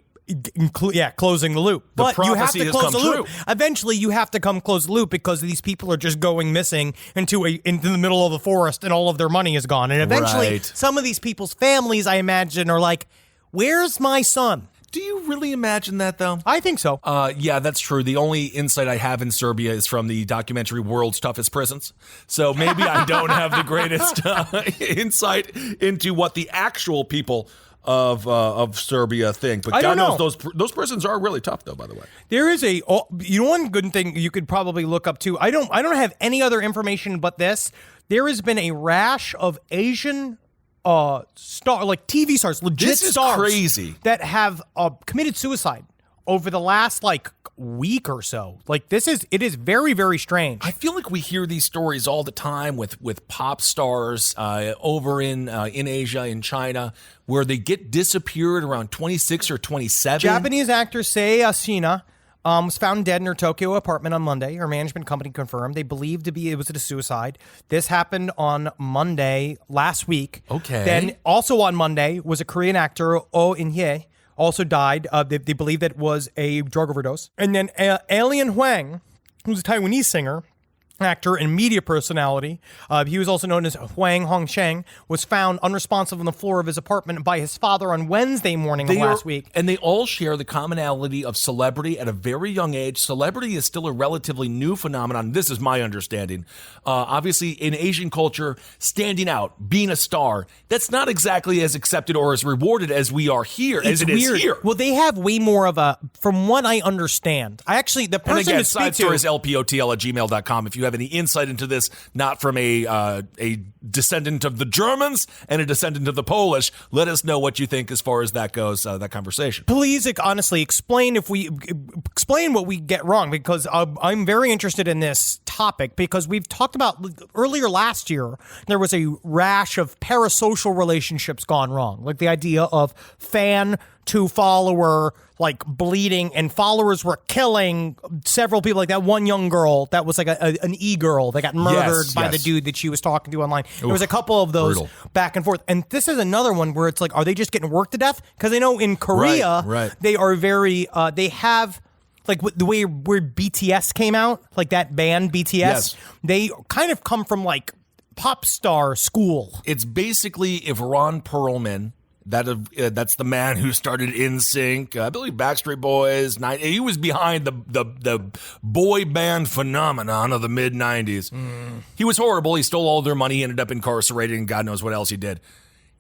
closing the loop. But you have to close the loop. True. Eventually, you have to close the loop because these people are just going missing into the middle of the forest, and all of their money is gone. And eventually, some of these people's families, I imagine, are like, "Where's my son?" Do you really imagine that, though? I think so. Yeah, that's true. The only insight I have in Serbia is from the documentary World's Toughest Prisons. So maybe I don't have the greatest insight into what the actual people of Serbia think. But God knows those prisons are really tough, though, by the way. There is one good thing you could probably look up too. I don't have any other information but this. There has been a rash of Asian TV stars, legit stars, crazy, that have committed suicide over the last week or so. It is very, very strange. I feel like we hear these stories all the time with pop stars over in Asia, in China, where they get disappeared around 26 or 27. Japanese actor Sei Asina was found dead in her Tokyo apartment on Monday. Her management company confirmed. They believed it was a suicide. This happened on Monday last week. Okay. Then also on Monday was a Korean actor, Oh In-hye, also died. They believe that it was a drug overdose. And then Alien Huang, who's a Taiwanese singer, actor and media personality, he was also known as Huang Hongsheng, was found unresponsive on the floor of his apartment by his father on Wednesday morning of last week. And they all share the commonality of celebrity at a very young age. Celebrity is still a relatively new phenomenon. This is my understanding. Obviously, in Asian culture, standing out, being a star, that's not exactly as accepted or as rewarded as we are here, as it is here. Well, they have way more of a, from what I understand, the person and again, to speak to... side stories, lpotl@gmail.com. If you have any insight into this, not from a descendant of the Germans and a descendant of the Polish, let us know what you think as far as that goes, that conversation. Please, honestly, explain what we get wrong, because I'm very interested in this topic, because we've talked about earlier last year, there was a rash of parasocial relationships gone wrong, like the idea of fan to follower, like bleeding, and followers were killing several people. Like that one young girl that was like an e-girl that got murdered by the dude that she was talking to online. There was a couple of those back and forth. And this is another one where it's like, are they just getting worked to death? Because I know in Korea, they are very, they have, like the way where BTS came out, like that band BTS, they kind of come from like pop star school. It's basically if Ron Perlman, that's the man who started NSYNC, I believe Backstreet Boys. He was behind the boy band phenomenon of the mid 90s. He was horrible. He stole all their money. He ended up incarcerated, and God knows what else he did.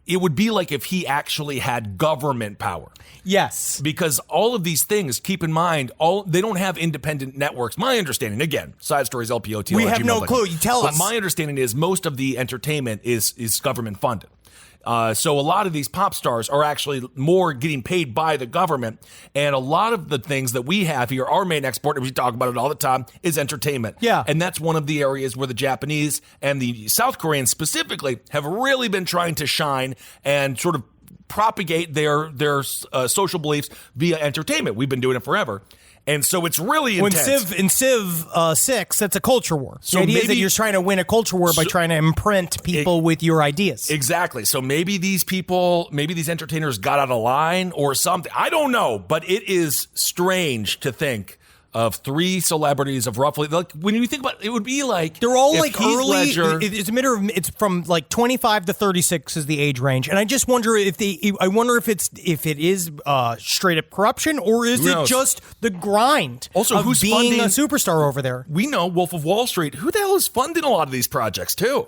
It would be like if he actually had government power. Yes. Because all of these things, keep in mind, they don't have independent networks. My understanding, again, side stories, LPOT. We have no clue. You tell us. But my understanding is most of the entertainment is government funded. So a lot of these pop stars are actually more getting paid by the government. And a lot of the things that we have here, our main export, and we talk about it all the time, is entertainment. Yeah. And that's one of the areas where the Japanese and the South Koreans specifically have really been trying to shine and sort of propagate their social beliefs via entertainment. We've been doing it forever. And so it's really intense. In Civ 6, that's a culture war. So the idea is that you're trying to win a culture war by trying to imprint people with your ideas. Exactly. So maybe these entertainers got out of line or something. I don't know, but it is strange to think of 3 celebrities of roughly, like, when you think about it, it would be like they're all like Heath early. Ledger, It's from like 25 to 36 is the age range, and I just wonder if it is straight up corruption, or is it just the grind also of who's being funding a superstar over there? We know Wolf of Wall Street. Who the hell is funding a lot of these projects too?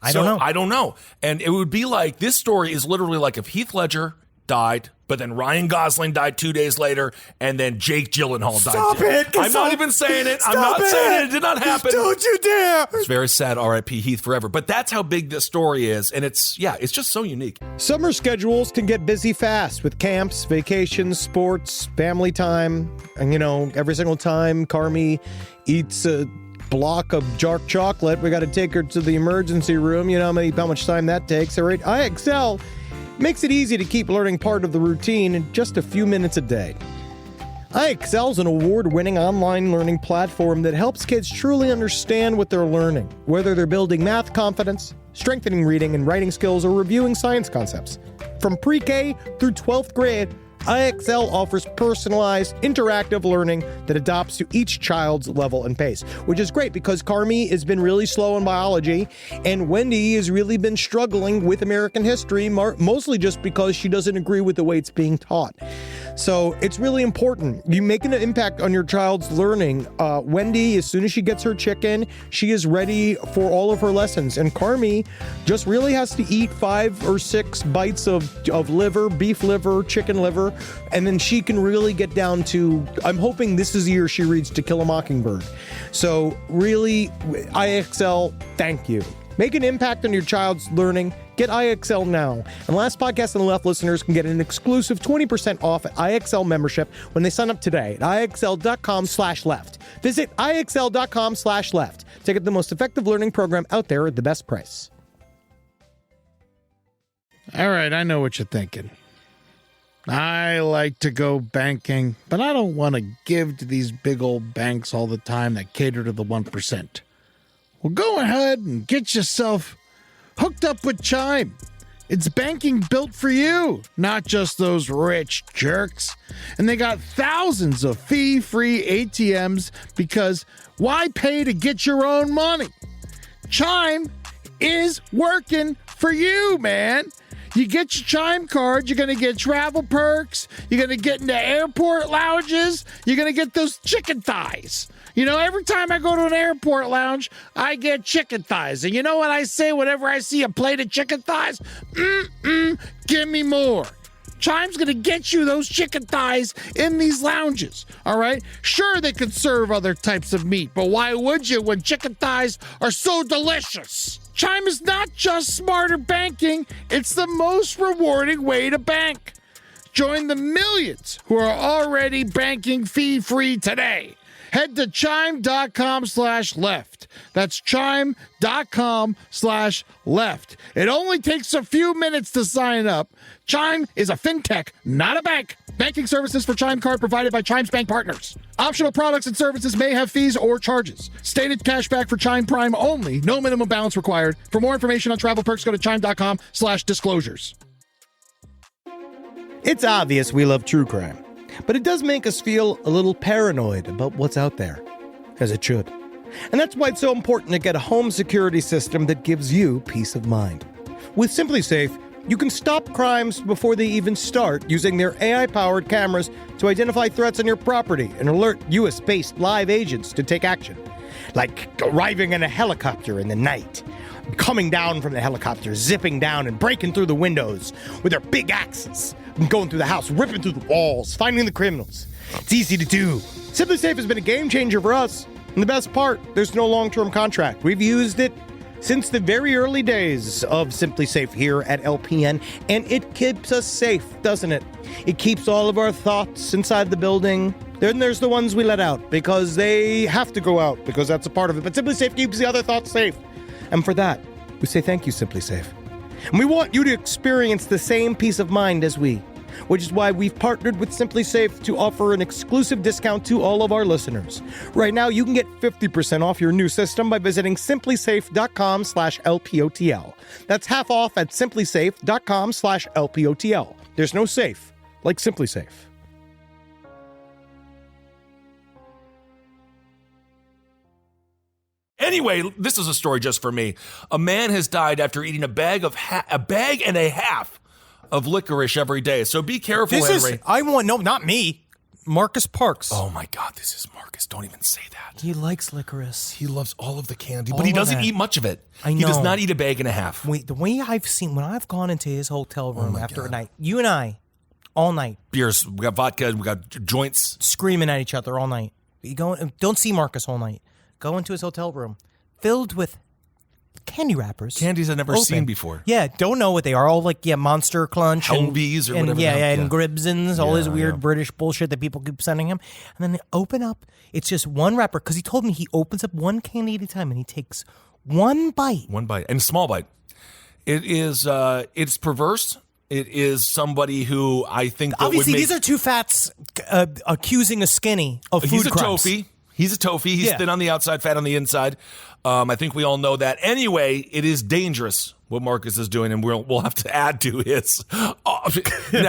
I don't know. And it would be like, this story is literally like if Heath Ledger died, but then Ryan Gosling died 2 days later, and then Jake Gyllenhaal died. Stop it! I'm not even saying it. I'm not saying it. It did not happen. Don't you dare! It's very sad. R.I.P. Heath forever. But that's how big this story is, and it's just so unique. Summer schedules can get busy fast with camps, vacations, sports, family time, and every single time Carmi eats a block of dark chocolate, we got to take her to the emergency room. You know how much time that takes. All right, IXL makes it easy to keep learning part of the routine in just a few minutes a day. IXL is an award-winning online learning platform that helps kids truly understand what they're learning, whether they're building math confidence, strengthening reading and writing skills, or reviewing science concepts. From pre-K through 12th grade, IXL offers personalized, interactive learning that adapts to each child's level and pace, which is great because Carmi has been really slow in biology, and Wendy has really been struggling with American history, mostly just because she doesn't agree with the way it's being taught. So it's really important. You make an impact on your child's learning. Wendy, as soon as she gets her chicken, she is ready for all of her lessons. And Carmi just really has to eat 5 or 6 bites of liver, beef liver, chicken liver, and then she can really get down to, I'm hoping this is the year she reads To Kill a Mockingbird. So really, IXL, thank you. Make an impact on your child's learning. Get IXL now. And Last Podcast on the Left listeners can get an exclusive 20% off at IXL membership when they sign up today at IXL.com/left. Visit IXL.com/left to get the most effective learning program out there at the best price. All right, I know what you're thinking. I like to go banking, but I don't want to give to these big old banks all the time that cater to the 1%. Well, go ahead and get yourself hooked up with Chime. It's banking built for you, not just those rich jerks. And they got thousands of fee-free ATMs because why pay to get your own money? Chime is working for you, man. You get your Chime card, you're going to get travel perks, you're going to get into airport lounges, you're going to get those chicken thighs. Every time I go to an airport lounge, I get chicken thighs. And you know what I say whenever I see a plate of chicken thighs? Give me more. Chime's going to get you those chicken thighs in these lounges, all right? Sure, they could serve other types of meat, but why would you when chicken thighs are so delicious? Chime is not just smarter banking, it's the most rewarding way to bank. Join the millions who are already banking fee-free today Head to chime.com/left. That's chime.com/left. It only takes a few minutes to sign up. Chime is a fintech, not a bank. Banking services for Chime Card provided by Chime's bank partners. Optional products and services may have fees or charges. Stated cashback for Chime Prime only. No minimum balance required. For more information on travel perks, go to chime.com/disclosures. It's obvious we love true crime, but it does make us feel a little paranoid about what's out there, as it should. And that's why it's so important to get a home security system that gives you peace of mind. With SimpliSafe, you can stop crimes before they even start using their AI-powered cameras to identify threats on your property and alert US-based live agents to take action. Like arriving in a helicopter in the night, coming down from the helicopter, zipping down and breaking through the windows with their big axes, and going through the house, ripping through the walls, finding the criminals. It's easy to do. SimpliSafe has been a game changer for us. And the best part, there's no long-term contract. We've used it since the very early days of SimpliSafe here at LPN, and it keeps us safe, doesn't it? It keeps all of our thoughts inside the building. Then there's the ones we let out because they have to go out because that's a part of it. But SimpliSafe keeps the other thoughts safe. And for that, we say thank you, SimpliSafe. And we want you to experience the same peace of mind as we, which is why we've partnered with SimpliSafe to offer an exclusive discount to all of our listeners. Right now, you can get 50% off your new system by visiting simplysafe.com/LPOTL. That's half off at simplysafe.com/LPOTL. There's no safe like SimpliSafe. Anyway, this is a story just for me. A man has died after eating a bag and a half of licorice every day. So be careful, Henry. Not me. Marcus Parks. Oh my God, this is Marcus. Don't even say that. He likes licorice. He loves all of the candy, but he doesn't eat much of it. I know. He does not eat a bag and a half. Wait, the way I've seen, when I've gone into his hotel room after a night, you and I, all night. Beers, we got vodka, we got joints. Screaming at each other all night. You don't see Marcus all night. Go into his hotel room, filled with candy wrappers. Candies I've never seen before. Yeah, don't know what they are. All like, Monster Crunch. Helvies or whatever. And Gribsons, all this weird British bullshit that people keep sending him. And then they open up, it's just one wrapper, because he told me he opens up one candy at a time and he takes one bite. One bite, and a small bite. It is, it's perverse. It is somebody who I think that obviously would make... these are two fats accusing a skinny of food crimes. He's a toffee. He's thin on the outside, fat on the inside. I think we all know that. Anyway, it is dangerous what Marcus is doing, and we'll have to add to his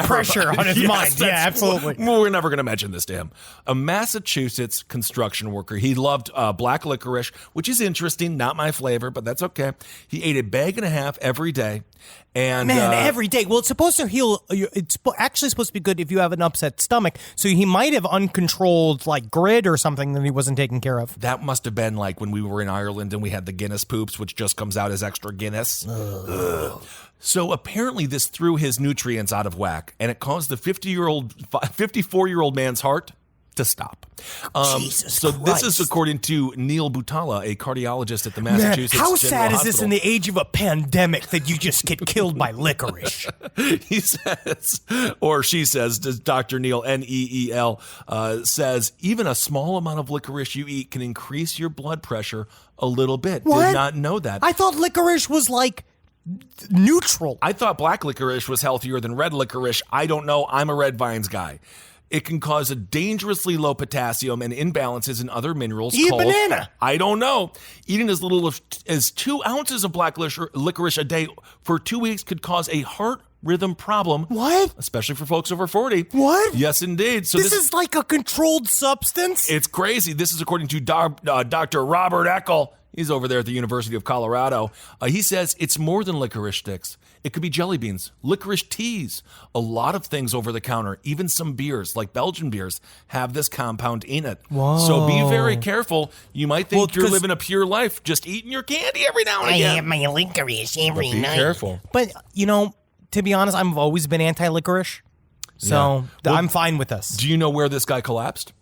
pressure on his mind. Yeah, absolutely. We're never going to mention this to him. A Massachusetts construction worker. He loved black licorice, which is interesting. Not my flavor, but that's okay. He ate a bag and a half every day. And every day. Well, it's supposed to heal. It's actually supposed to be good if you have an upset stomach. So he might have uncontrolled grid or something that he wasn't taking care of. That must have been like when we were in Ireland and we had the Guinness poops, which just comes out as extra Guinness. Ugh. So apparently this threw his nutrients out of whack, and it caused the 54-year-old man's heart to stop. Jesus so Christ. This is according to Neil Butala, a cardiologist at the Massachusetts How General sad is this Hospital. in the age of a pandemic that you just get killed by licorice? He says, or she says, Dr. Neil, Neel, says, even a small amount of licorice you eat can increase your blood pressure a little bit. What? Did not know that. I thought licorice was neutral. I thought black licorice was healthier than red licorice. I don't know. I'm a red vines guy. It can cause a dangerously low potassium and imbalances in other minerals. Eat a banana. I don't know. Eating as little as 2 ounces of black licorice a day for 2 weeks could cause a heart rhythm problem. What? Especially for folks over 40. What? Yes, indeed. So this is like a controlled substance? It's crazy. This is according to Dr. Robert Eckel. He's over there at the University of Colorado. He says it's more than licorice sticks. It could be jelly beans, licorice teas, a lot of things over the counter, even some beers, like Belgian beers, have this compound in it. Whoa. So be very careful. You might think you're living a pure life, just eating your candy every now and again. I have my licorice every night. Be careful. But, to be honest, I've always been anti-licorice. So I'm fine with this. Do you know where this guy collapsed?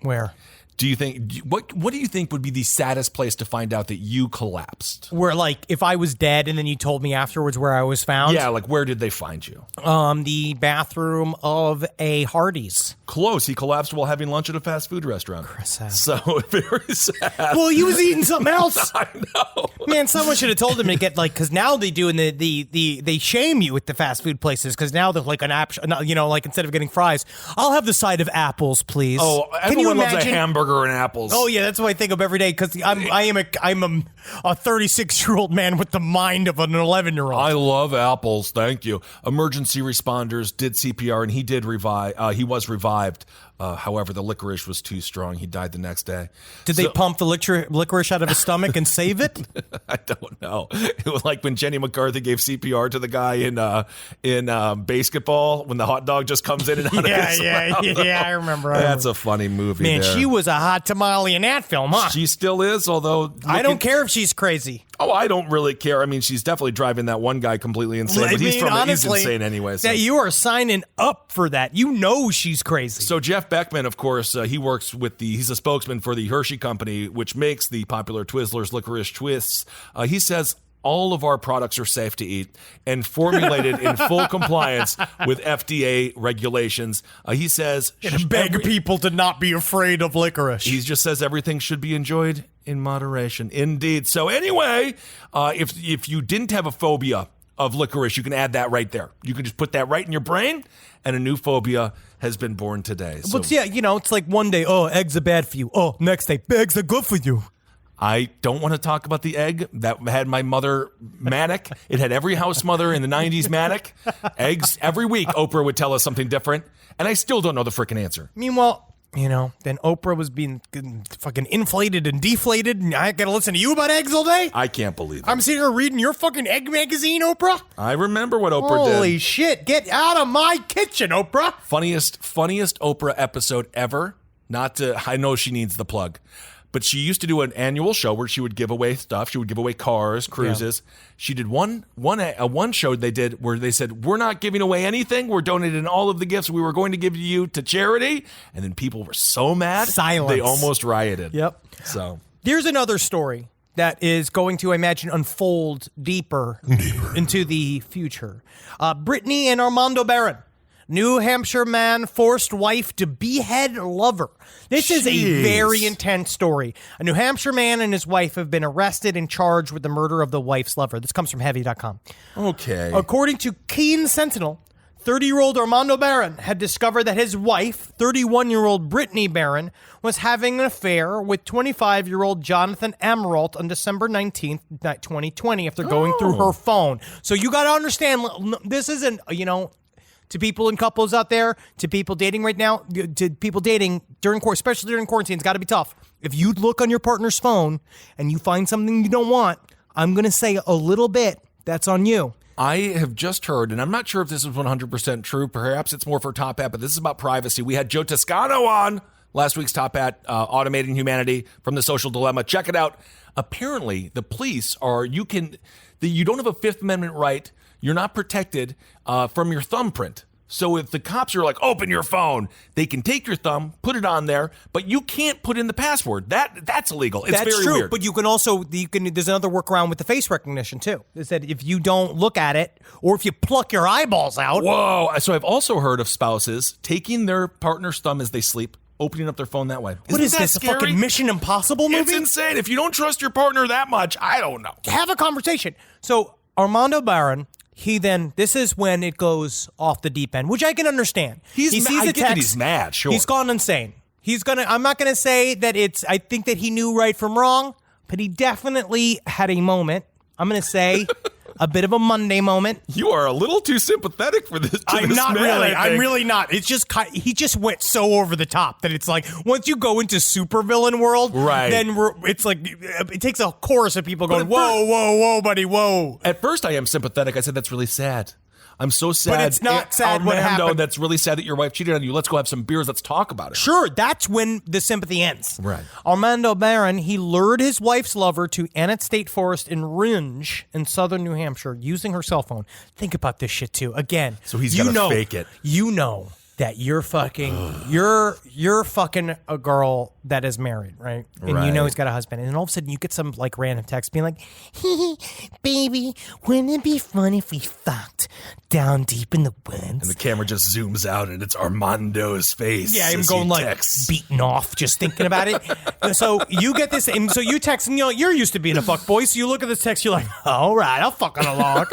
Where? Do you think what do you think would be the saddest place to find out that you collapsed? Where, like, if I was dead and then you told me afterwards where I was found? Yeah, like where did they find you? The bathroom of a Hardee's. Close. He collapsed while having lunch at a fast food restaurant. Sad. So very sad. Well, he was eating something else. I know. Man, someone should have told him to get, like, because now they do in they shame you at the fast food places, because now they're like an app, like instead of getting fries, I'll have the side of apples, please. Oh, everyone loves a hamburger and apples. Oh yeah, that's what I think of every day, because I'm a 36-year-old man with the mind of an 11-year-old. I love apples, thank you. Emergency responders did CPR and he did revive. He was revived. However, the licorice was too strong. He died the next day. Did they pump the licorice out of his stomach and save it? I don't know. It was like when Jenny McCarthy gave CPR to the guy in basketball when the hot dog just comes in and out of his mouth. Yeah, I remember. That's a funny movie. Man, there. she was a hot tamale in that film, huh? She still is, although I don't care if she's crazy. Oh, I don't really care. I mean, she's definitely driving that one guy completely insane, but he's insane anyway. So. That you are signing up for that. You know she's crazy. So Jeff Beckman, of course, he works with he's a spokesman for the Hershey Company, which makes the popular Twizzlers licorice twists. He says all of our products are safe to eat and formulated in full compliance with FDA regulations. He says... And beg people to not be afraid of licorice. He just says everything should be enjoyed in moderation. Indeed. So anyway, if you didn't have a phobia of licorice, you can add that right there. You can just put that right in your brain, and a new phobia has been born today. So, but yeah, it's like one day, oh, eggs are bad for you. Oh, next day, eggs are good for you. I don't want to talk about the egg that had my mother manic. It had every house mother in the 90s manic. Eggs, every week, Oprah would tell us something different, and I still don't know the freaking answer. Meanwhile, then Oprah was being fucking inflated and deflated, and I gotta listen to you about eggs all day? I can't believe it. I'm sitting here reading your fucking egg magazine, Oprah? I remember what Oprah did. Holy shit, get out of my kitchen, Oprah! Funniest Oprah episode ever. I know she needs the plug. But she used to do an annual show where she would give away stuff. She would give away cars, cruises. Yeah. She did one show they did where they said, we're not giving away anything. We're donating all of the gifts we were going to give you to charity. And then people were so mad. Silence. They almost rioted. Yep. So there's another story that is going to, I imagine, unfold deeper into the future. Brittany and Armando Barron. New Hampshire man forced wife to behead lover. This is a very intense story. A New Hampshire man and his wife have been arrested and charged with the murder of the wife's lover. This comes from Heavy.com. Okay. According to Keene Sentinel, 30-year-old Armando Barron had discovered that his wife, 31-year-old Brittany Barron, was having an affair with 25-year-old Jonathan Amerault on December 19th, 2020, after going through her phone. So you got to understand, this isn't, to people and couples out there, to people dating right now, to people dating especially during quarantine, it's got to be tough. If you look on your partner's phone and you find something you don't want, I'm going to say a little bit, that's on you. I have just heard, and I'm not sure if this is 100% true, perhaps it's more for Top Hat, but this is about privacy. We had Joe Toscano on last week's Top Hat, Automating Humanity from The Social Dilemma. Check it out. Apparently, the police you don't have a Fifth Amendment right. You're not protected from your thumbprint. So if the cops are like, open your phone, they can take your thumb, put it on there, but you can't put in the password. That's illegal. It's very true, weird. But you can also, there's another workaround with the face recognition too. Is that if you don't look at it, or if you pluck your eyeballs out. Whoa. So I've also heard of spouses taking their partner's thumb as they sleep, opening up their phone that way. What is this, scary? a fucking Mission Impossible movie? It's insane. If you don't trust your partner that much, I don't know. Have a conversation. So Armando Barron, this is when it goes off the deep end, which I can understand. He sees a text. That he's mad, sure. He's gone insane. I'm not going to say that I think that he knew right from wrong, but he definitely had a moment. I'm going to say a bit of a Monday moment. You are a little too sympathetic for this. I'm not really. I'm really not. It's just he just went so over the top that it's like once you go into supervillain world, right? Then it's like it takes a chorus of people going, whoa, whoa, whoa, buddy, whoa. At first, I am sympathetic. I said that's really sad. I'm so sad. But it's not sad what happened. That's really sad that your wife cheated on you. Let's go have some beers. Let's talk about it. Sure, that's when the sympathy ends. Right. Armando Barron, he lured his wife's lover to Annette State Forest in Ringe in southern New Hampshire using her cell phone. Think about this shit, too. Again. So he's going to fake it. You know that you're fucking you're fucking a girl that is married, right? And you know he's got a husband, and then all of a sudden you get some like random text being like, "Baby, wouldn't it be fun if we fucked down deep in the woods?" And the camera just zooms out, and it's Armando's face. Yeah, I'm going like beaten off just thinking about it. So you get this, and so you text, and you're used to being a fuckboy, so you look at this text, you're like, all right, I'll fucking along.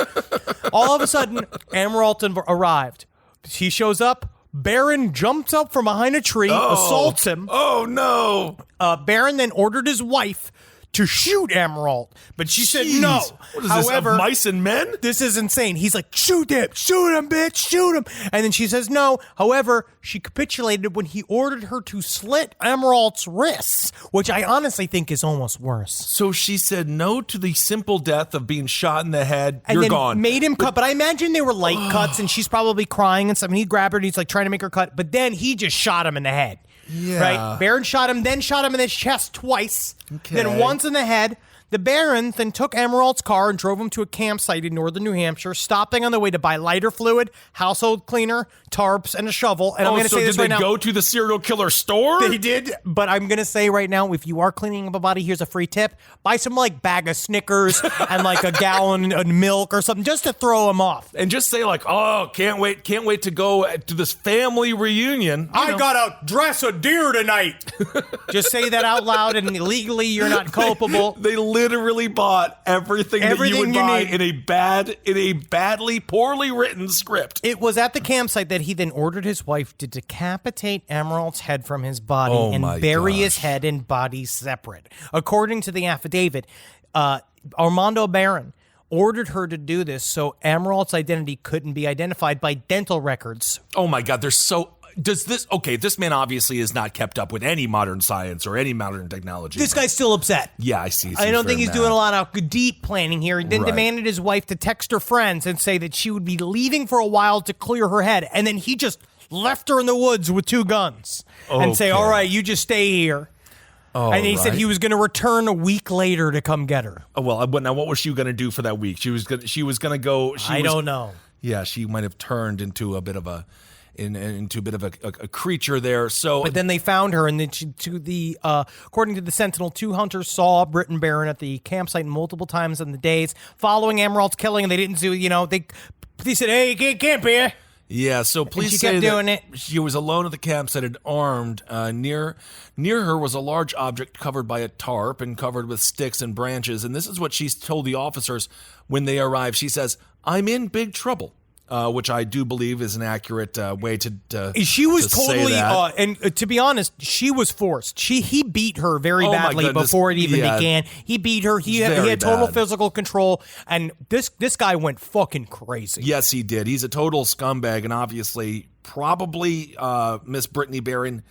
All of a sudden, Emerald arrived. He shows up. Baron jumps up from behind a tree, assaults him. Oh, no. Baron then ordered his wife to shoot Emerald, but she said no. What is However, this, mice and men? This is insane. He's like, shoot him, bitch, shoot him. And then she says no. However, she capitulated when he ordered her to slit Emerald's wrists, which I honestly think is almost worse. So she said no to the simple death of being shot in the head. And You're then gone. Made him cut, but I imagine they were light cuts, and she's probably crying and stuff. And he grabbed her, and he's like trying to make her cut, but then he just shot him in the head. Yeah. Right? Baron shot him, then shot him in his chest twice, then once in the head. The Baron then took Emerald's car and drove him to a campsite in northern New Hampshire, stopping on the way to buy lighter fluid, household cleaner, tarps, and a shovel. And I'm going to say this right now. Did they go to the serial killer store? They did, but I'm going to say right now, if you are cleaning up a body, here's a free tip. Buy some like bag of Snickers and like a gallon of milk or something just to throw them off. And just say like, oh, can't wait to go to this family reunion. I got to dress a deer tonight. Just say that out loud, and legally you're not culpable. They literally bought everything that you would buy in a badly, poorly written script. It was at the campsite that he then ordered his wife to decapitate Emerald's head from his body and bury his head and body separate. According to the affidavit, Armando Baron ordered her to do this so Emerald's identity couldn't be identified by dental records. Oh my God, this man obviously is not kept up with any modern science or any modern technology. This guy's still upset. Yeah, I see. I don't think he's doing a lot of deep planning here. He then demanded his wife to text her friends and say that she would be leaving for a while to clear her head. And then he just left her in the woods with 2 guns and say, all right, you just stay here. And he said he was going to return a week later to come get her. Oh, well, now what was she going to do for that week? She was going to go. I don't know. Yeah, she might have turned into a bit of a creature there. So, but then they found her, and then according to the Sentinel, 2 hunters saw Britton Baron at the campsite multiple times in the days following Emerald's killing, and they didn't do. They said, "Hey, you can't camp here." Yeah, so police say that she was alone at the campsite and armed. Near her was a large object covered by a tarp and covered with sticks and branches. And this is what she's told the officers when they arrived. She says, "I'm in big trouble." Which I do believe is an accurate way to She was totally, say that. And to be honest, she was forced. He beat her very badly before it even began. He beat her. He had total physical control, and this guy went fucking crazy. Yes, he did. He's a total scumbag, and obviously, probably Miss Brittany Baron.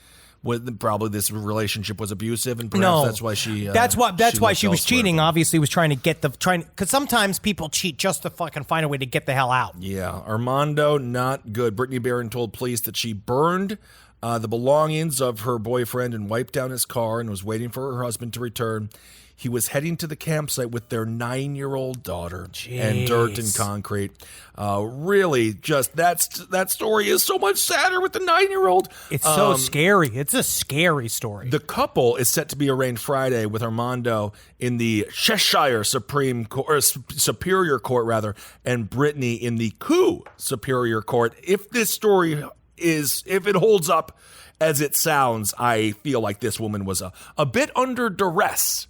Probably this relationship was abusive, and perhaps that's why she. That's why she was cheating. Obviously, was trying to get because sometimes people cheat just to fucking find a way to get the hell out. Yeah, Armando, not good. Brittany Baron told police that she burned the belongings of her boyfriend and wiped down his car and was waiting for her husband to return. He was heading to the campsite with their 9-year-old daughter. Jeez. And dirt and concrete. Really, just that story is so much sadder with the 9-year-old. It's so scary. It's a scary story. The couple is set to be arraigned Friday with Armando in the Cheshire Superior Court, and Brittany in the Kew Superior Court. If this story if it holds up as it sounds, I feel like this woman was a bit under duress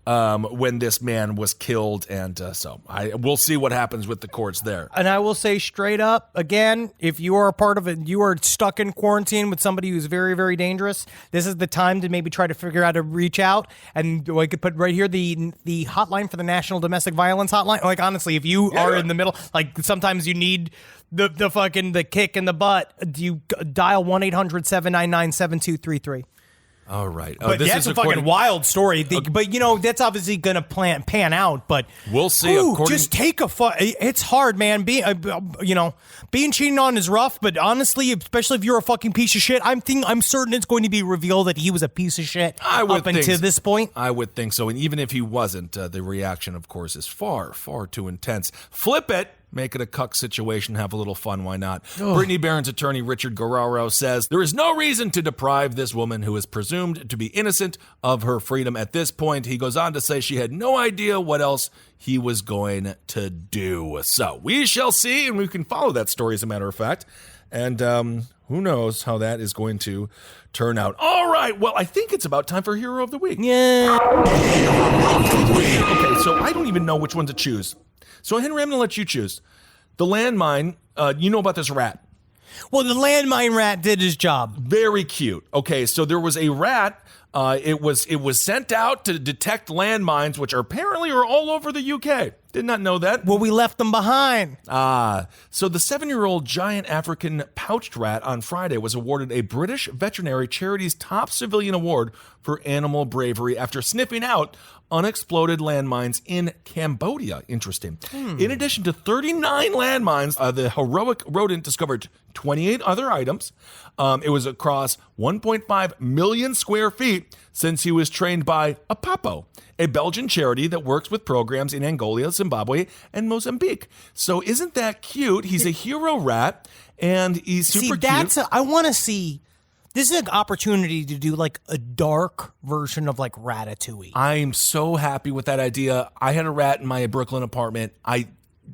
when this man was killed, and so we'll see what happens with the courts there. And I will say straight up, again, if you are a part of it, you are stuck in quarantine with somebody who's very, very dangerous, this is the time to maybe try to figure out how to reach out. And I could put right here the hotline for the National Domestic Violence Hotline. Like, honestly, if you are in the middle, like sometimes you need the kick in the butt, you dial 1-800-799-7233. All right. But that's a fucking wild story. But, that's obviously going to pan out. But we'll see. Just take it's hard, man. Being cheated on is rough. But honestly, especially if you're a fucking piece of shit, I'm certain it's going to be revealed that he was a piece of shit until this point. I would think so. And even if he wasn't, the reaction, of course, is far, far too intense. Flip it. make it a cuck situation, have a little fun, why not? Brittany Barron's attorney Richard Guerrero says there is no reason to deprive this woman who is presumed to be innocent of her freedom at this point. He goes on to say she had no idea what else he was going to do. So we shall see, and we can follow that story as a matter of fact. And who knows how that is going to turn out. All right, well, I think it's about time for Hero of the Week. Yeah. Okay, so I don't even know which one to choose. So, Henry, I'm going to let you choose. The landmine, you know about this rat. Well, the landmine rat did his job. Very cute. Okay, so there was a rat. It was sent out to detect landmines, which apparently are all over the UK. Did not know that. Well, we left them behind. So the 7-year-old giant African pouched rat on Friday was awarded a British Veterinary Charity's top civilian award for animal bravery after sniffing out unexploded landmines in Cambodia. Interesting. In addition to 39 landmines, the heroic rodent discovered 28 other items. It was across 1.5 million square feet since he was trained by Apapo, a Belgian charity that works with programs in Angola, Zimbabwe, and Mozambique. So isn't that cute? He's a hero rat, and he's super cute. I want to see. This is an opportunity to do like a dark version of like Ratatouille. I'm so happy with that idea. I had a rat in my Brooklyn apartment.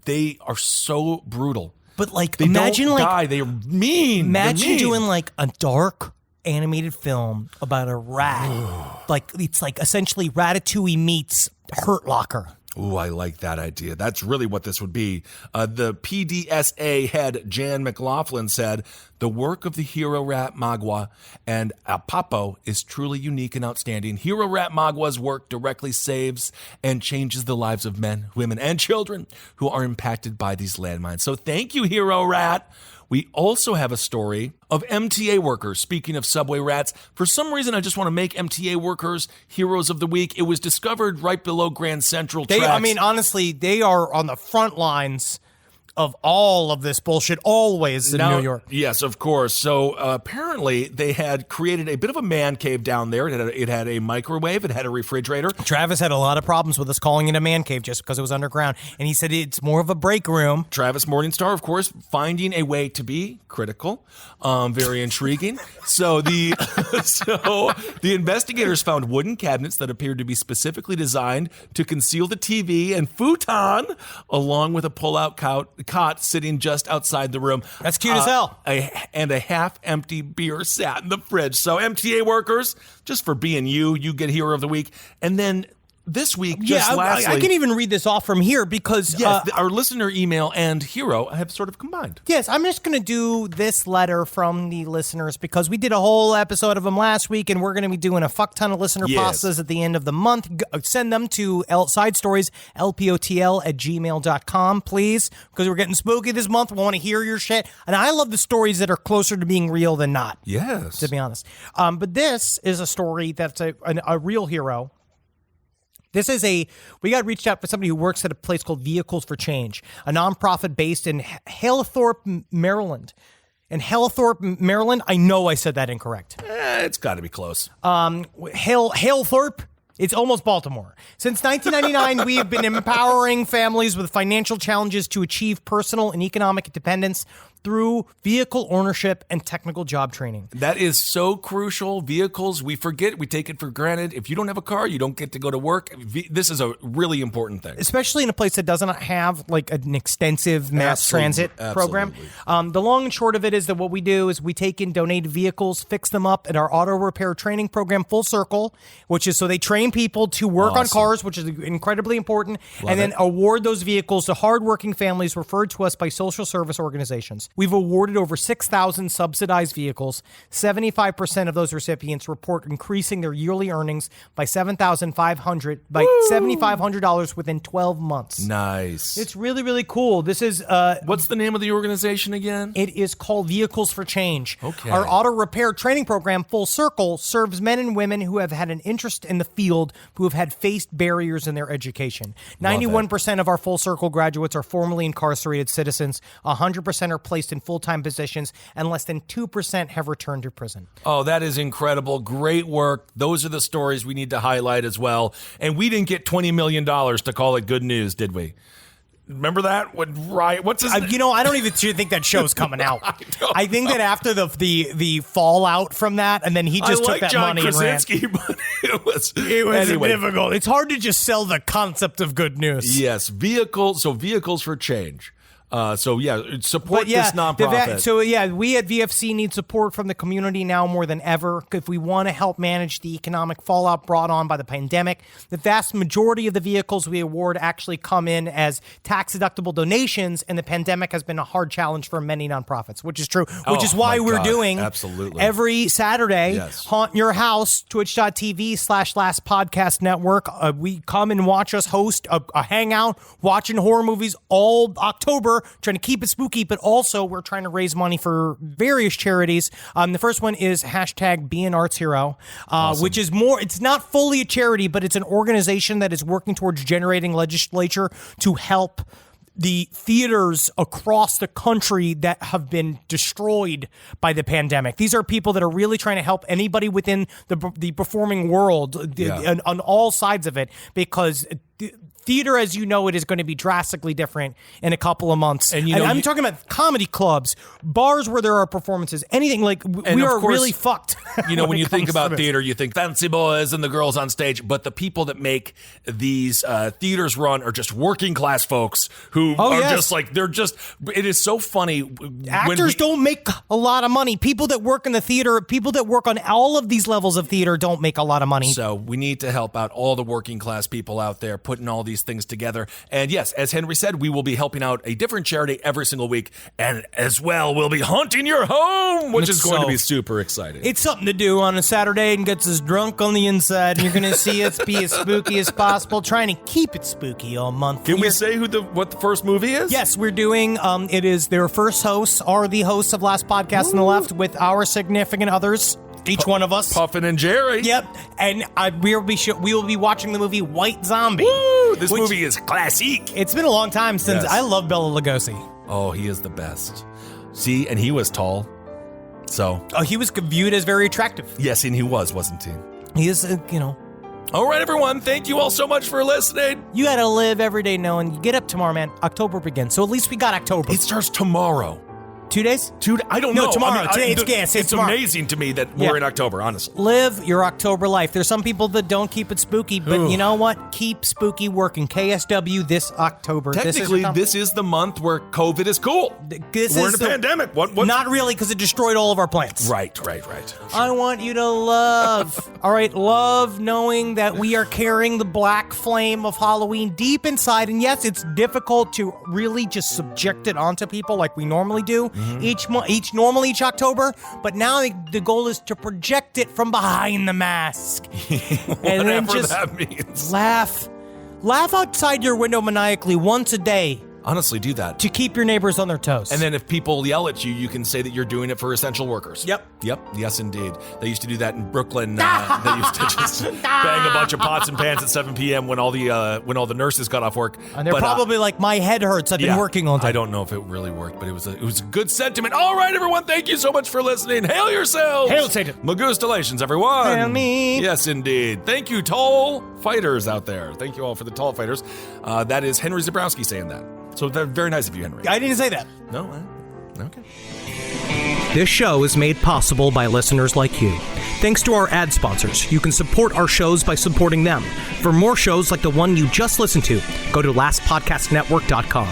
They are so brutal. But like, they imagine don't like die. They're mean. Imagine doing like a dark animated film about a rat. Like it's like essentially Ratatouille meets Hurt Locker. Ooh, I like that idea. That's really what this would be. The PDSA head, Jan McLaughlin, said, the work of the hero rat Magua and Apapo is truly unique and outstanding. Hero rat Magua's work directly saves and changes the lives of men, women, and children who are impacted by these landmines. So thank you, hero rat. We also have a story of MTA workers. Speaking of subway rats, for some reason, I just want to make MTA workers heroes of the week. It was discovered right below Grand Central tracks. I mean, honestly, they are on the front lines of all of this bullshit always in New York. Yes, of course. So apparently they had created a bit of a man cave down there. It had a microwave. It had a refrigerator. Travis had a lot of problems with us calling it a man cave just because it was underground. And he said it's more of a break room. Travis Morningstar, of course, finding a way to be critical. Very intriguing. So the investigators found wooden cabinets that appeared to be specifically designed to conceal the TV and futon, along with a pull-out cot sitting just outside the room. That's cute as hell. And a half-empty beer sat in the fridge. So MTA workers, just for being you get Hero of the Week. And then this week, lastly, I can even read this off from here because our listener email and hero have sort of combined. Yes, I'm just going to do this letter from the listeners because we did a whole episode of them last week, and we're going to be doing a fuck ton of listener pastas at the end of the month. Send them to side stories, lpotl@gmail.com, please, because we're getting spooky this month. We want to hear your shit, and I love the stories that are closer to being real than not. Yes, to be honest. But this is a story that's a real hero. We got reached out for somebody who works at a place called Vehicles for Change, a nonprofit based in Halethorpe, Maryland. In Halethorpe, Maryland, I know I said that incorrect. It's got to be close. Halethorpe, it's almost Baltimore. Since 1999, we have been empowering families with financial challenges to achieve personal and economic independence through vehicle ownership and technical job training. That is so crucial. Vehicles, we forget, we take it for granted. If you don't have a car, you don't get to go to work. This is a really important thing. Especially in a place that doesn't have like an extensive mass transit program. The long and short of it is that what we do is we take in donated vehicles, fix them up at our auto repair training program, Full Circle, which is so they train people to work on cars, which is incredibly important, then award those vehicles to hardworking families referred to us by social service organizations. We've awarded over 6,000 subsidized vehicles. 75% of those recipients report increasing their yearly earnings by $7,500 within 12 months. Nice. It's really, really cool. This is what's the name of the organization again? It is called Vehicles for Change. Okay. Our auto repair training program, Full Circle, serves men and women who have had an interest in the field, who have had faced barriers in their education. 91% of our Full Circle graduates are formerly incarcerated citizens. 100% are placed in full-time positions, and less than 2% have returned to prison. Oh, that is incredible. Great work. Those are the stories we need to highlight as well. And we didn't get $20 million to call it good news, did we? Remember that? What's his name? I don't even think that show's coming out. I think that after the fallout from that, and then he just took that John money Krasinski, and ran. but it was Anyway. Difficult. It's hard to just sell the concept of good news. Yes, vehicles for change. Support this nonprofit. We at VFC need support from the community now more than ever if we want to help manage the economic fallout brought on by the pandemic. The vast majority of the vehicles we award actually come in as tax-deductible donations, and the pandemic has been a hard challenge for many nonprofits, which is true, which is why we're doing every Saturday, Haunt Your House, twitch.tv/Last Podcast Network. We come and watch us host a hangout, watching horror movies all October, trying to keep it spooky, but also we're trying to raise money for various charities. The first one is #BeAnArtsHero, which is it's not fully a charity, but it's an organization that is working towards generating legislature to help the theaters across the country that have been destroyed by the pandemic. These are people that are really trying to help anybody within the performing world on all sides of it, because theater, as you know, it is going to be drastically different in a couple of months. And I'm talking about comedy clubs, bars where there are performances, anything like we are really fucked. When you think about theater, you think fancy boys and the girls on stage, but the people that make these theaters run are just working class folks who just like, it is so funny. Actors don't make a lot of money. People that work in the theater, people that work on all of these levels of theater don't make a lot of money. So we need to help out all the working class people out there putting all these things together. And yes, as Henry said, we will be helping out a different charity every single week. And as well, we'll be haunting your home, which is going to be super exciting. It's something to do on a Saturday and gets us drunk on the inside. And you're going to see us be as spooky as possible, trying to keep it spooky all month. Can we say what the first movie is? Yes, we're doing, it is their first hosts are the hosts of Last Podcast on the Left with our significant others. Each one of us. Puffin and Jerry. Yep. And we will be watching the movie White Zombie. Woo! This movie is classic. It's been a long time since I love Bela Lugosi. Oh, he is the best. See, and he was tall. So. Oh, he was viewed as very attractive. Yes, and he wasn't he? He is, All right, everyone. Thank you all so much for listening. You got to live every day knowing you get up tomorrow, man. October begins. So at least we got October. It starts tomorrow. 2 days? I don't know. No, tomorrow. It's tomorrow. Amazing to me that we're in October, honestly. Live your October life. There's some people that don't keep it spooky, but you know what? Keep spooky working. KSW this October. Technically, this is the month where COVID is cool. We're in a pandemic. What? Not really, because it destroyed all of our plants. Right. I want you to love. All right, love knowing that we are carrying the black flame of Halloween deep inside. And yes, it's difficult to really just subject it onto people like we normally do. Each October, but now the goal is to project it from behind the mask. And then just that means. Laugh outside your window maniacally once a day. Honestly, do that. To keep your neighbors on their toes. And then if people yell at you, you can say that you're doing it for essential workers. Yep. Yes, indeed. They used to do that in Brooklyn. They used to just bang a bunch of pots and pans at 7 p.m. when all the nurses got off work. And they're probably like, my head hurts. I've been working all day. I don't know if it really worked, but it was a good sentiment. All right, everyone. Thank you so much for listening. Hail yourselves. Hail Satan. Magustalations, everyone. Hail me. Yes, indeed. Thank you, tall fighters out there. Thank you all for the tall fighters. That is Henry Zabrowski saying that. So very nice of you, Henry. I didn't say that. No? Okay. This show is made possible by listeners like you. Thanks to our ad sponsors, you can support our shows by supporting them. For more shows like the one you just listened to, go to lastpodcastnetwork.com.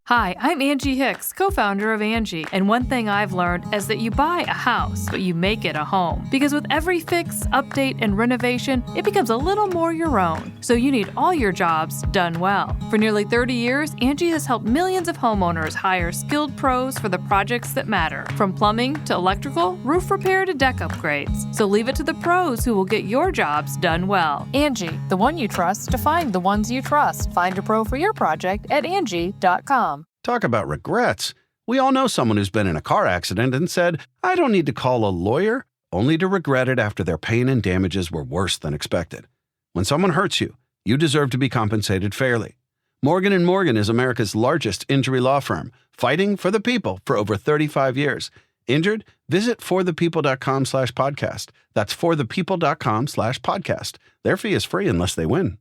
Hi, I'm Angie Hicks, co-founder of Angie, and one thing I've learned is that you buy a house, but you make it a home. Because with every fix, update, and renovation, it becomes a little more your own. So you need all your jobs done well. For nearly 30 years, Angie has helped millions of homeowners hire skilled pros for the projects that matter. From plumbing to electrical, roof repair to deck upgrades. So leave it to the pros who will get your jobs done well. Angie, the one you trust to find the ones you trust. Find a pro for your project at Angie.com. Talk about regrets. We all know someone who's been in a car accident and said, I don't need to call a lawyer, only to regret it after their pain and damages were worse than expected. When someone hurts you, you deserve to be compensated fairly. Morgan & Morgan is America's largest injury law firm, fighting for the people for over 35 years. Injured? Visit forthepeople.com/podcast. That's forthepeople.com/podcast. Their fee is free unless they win.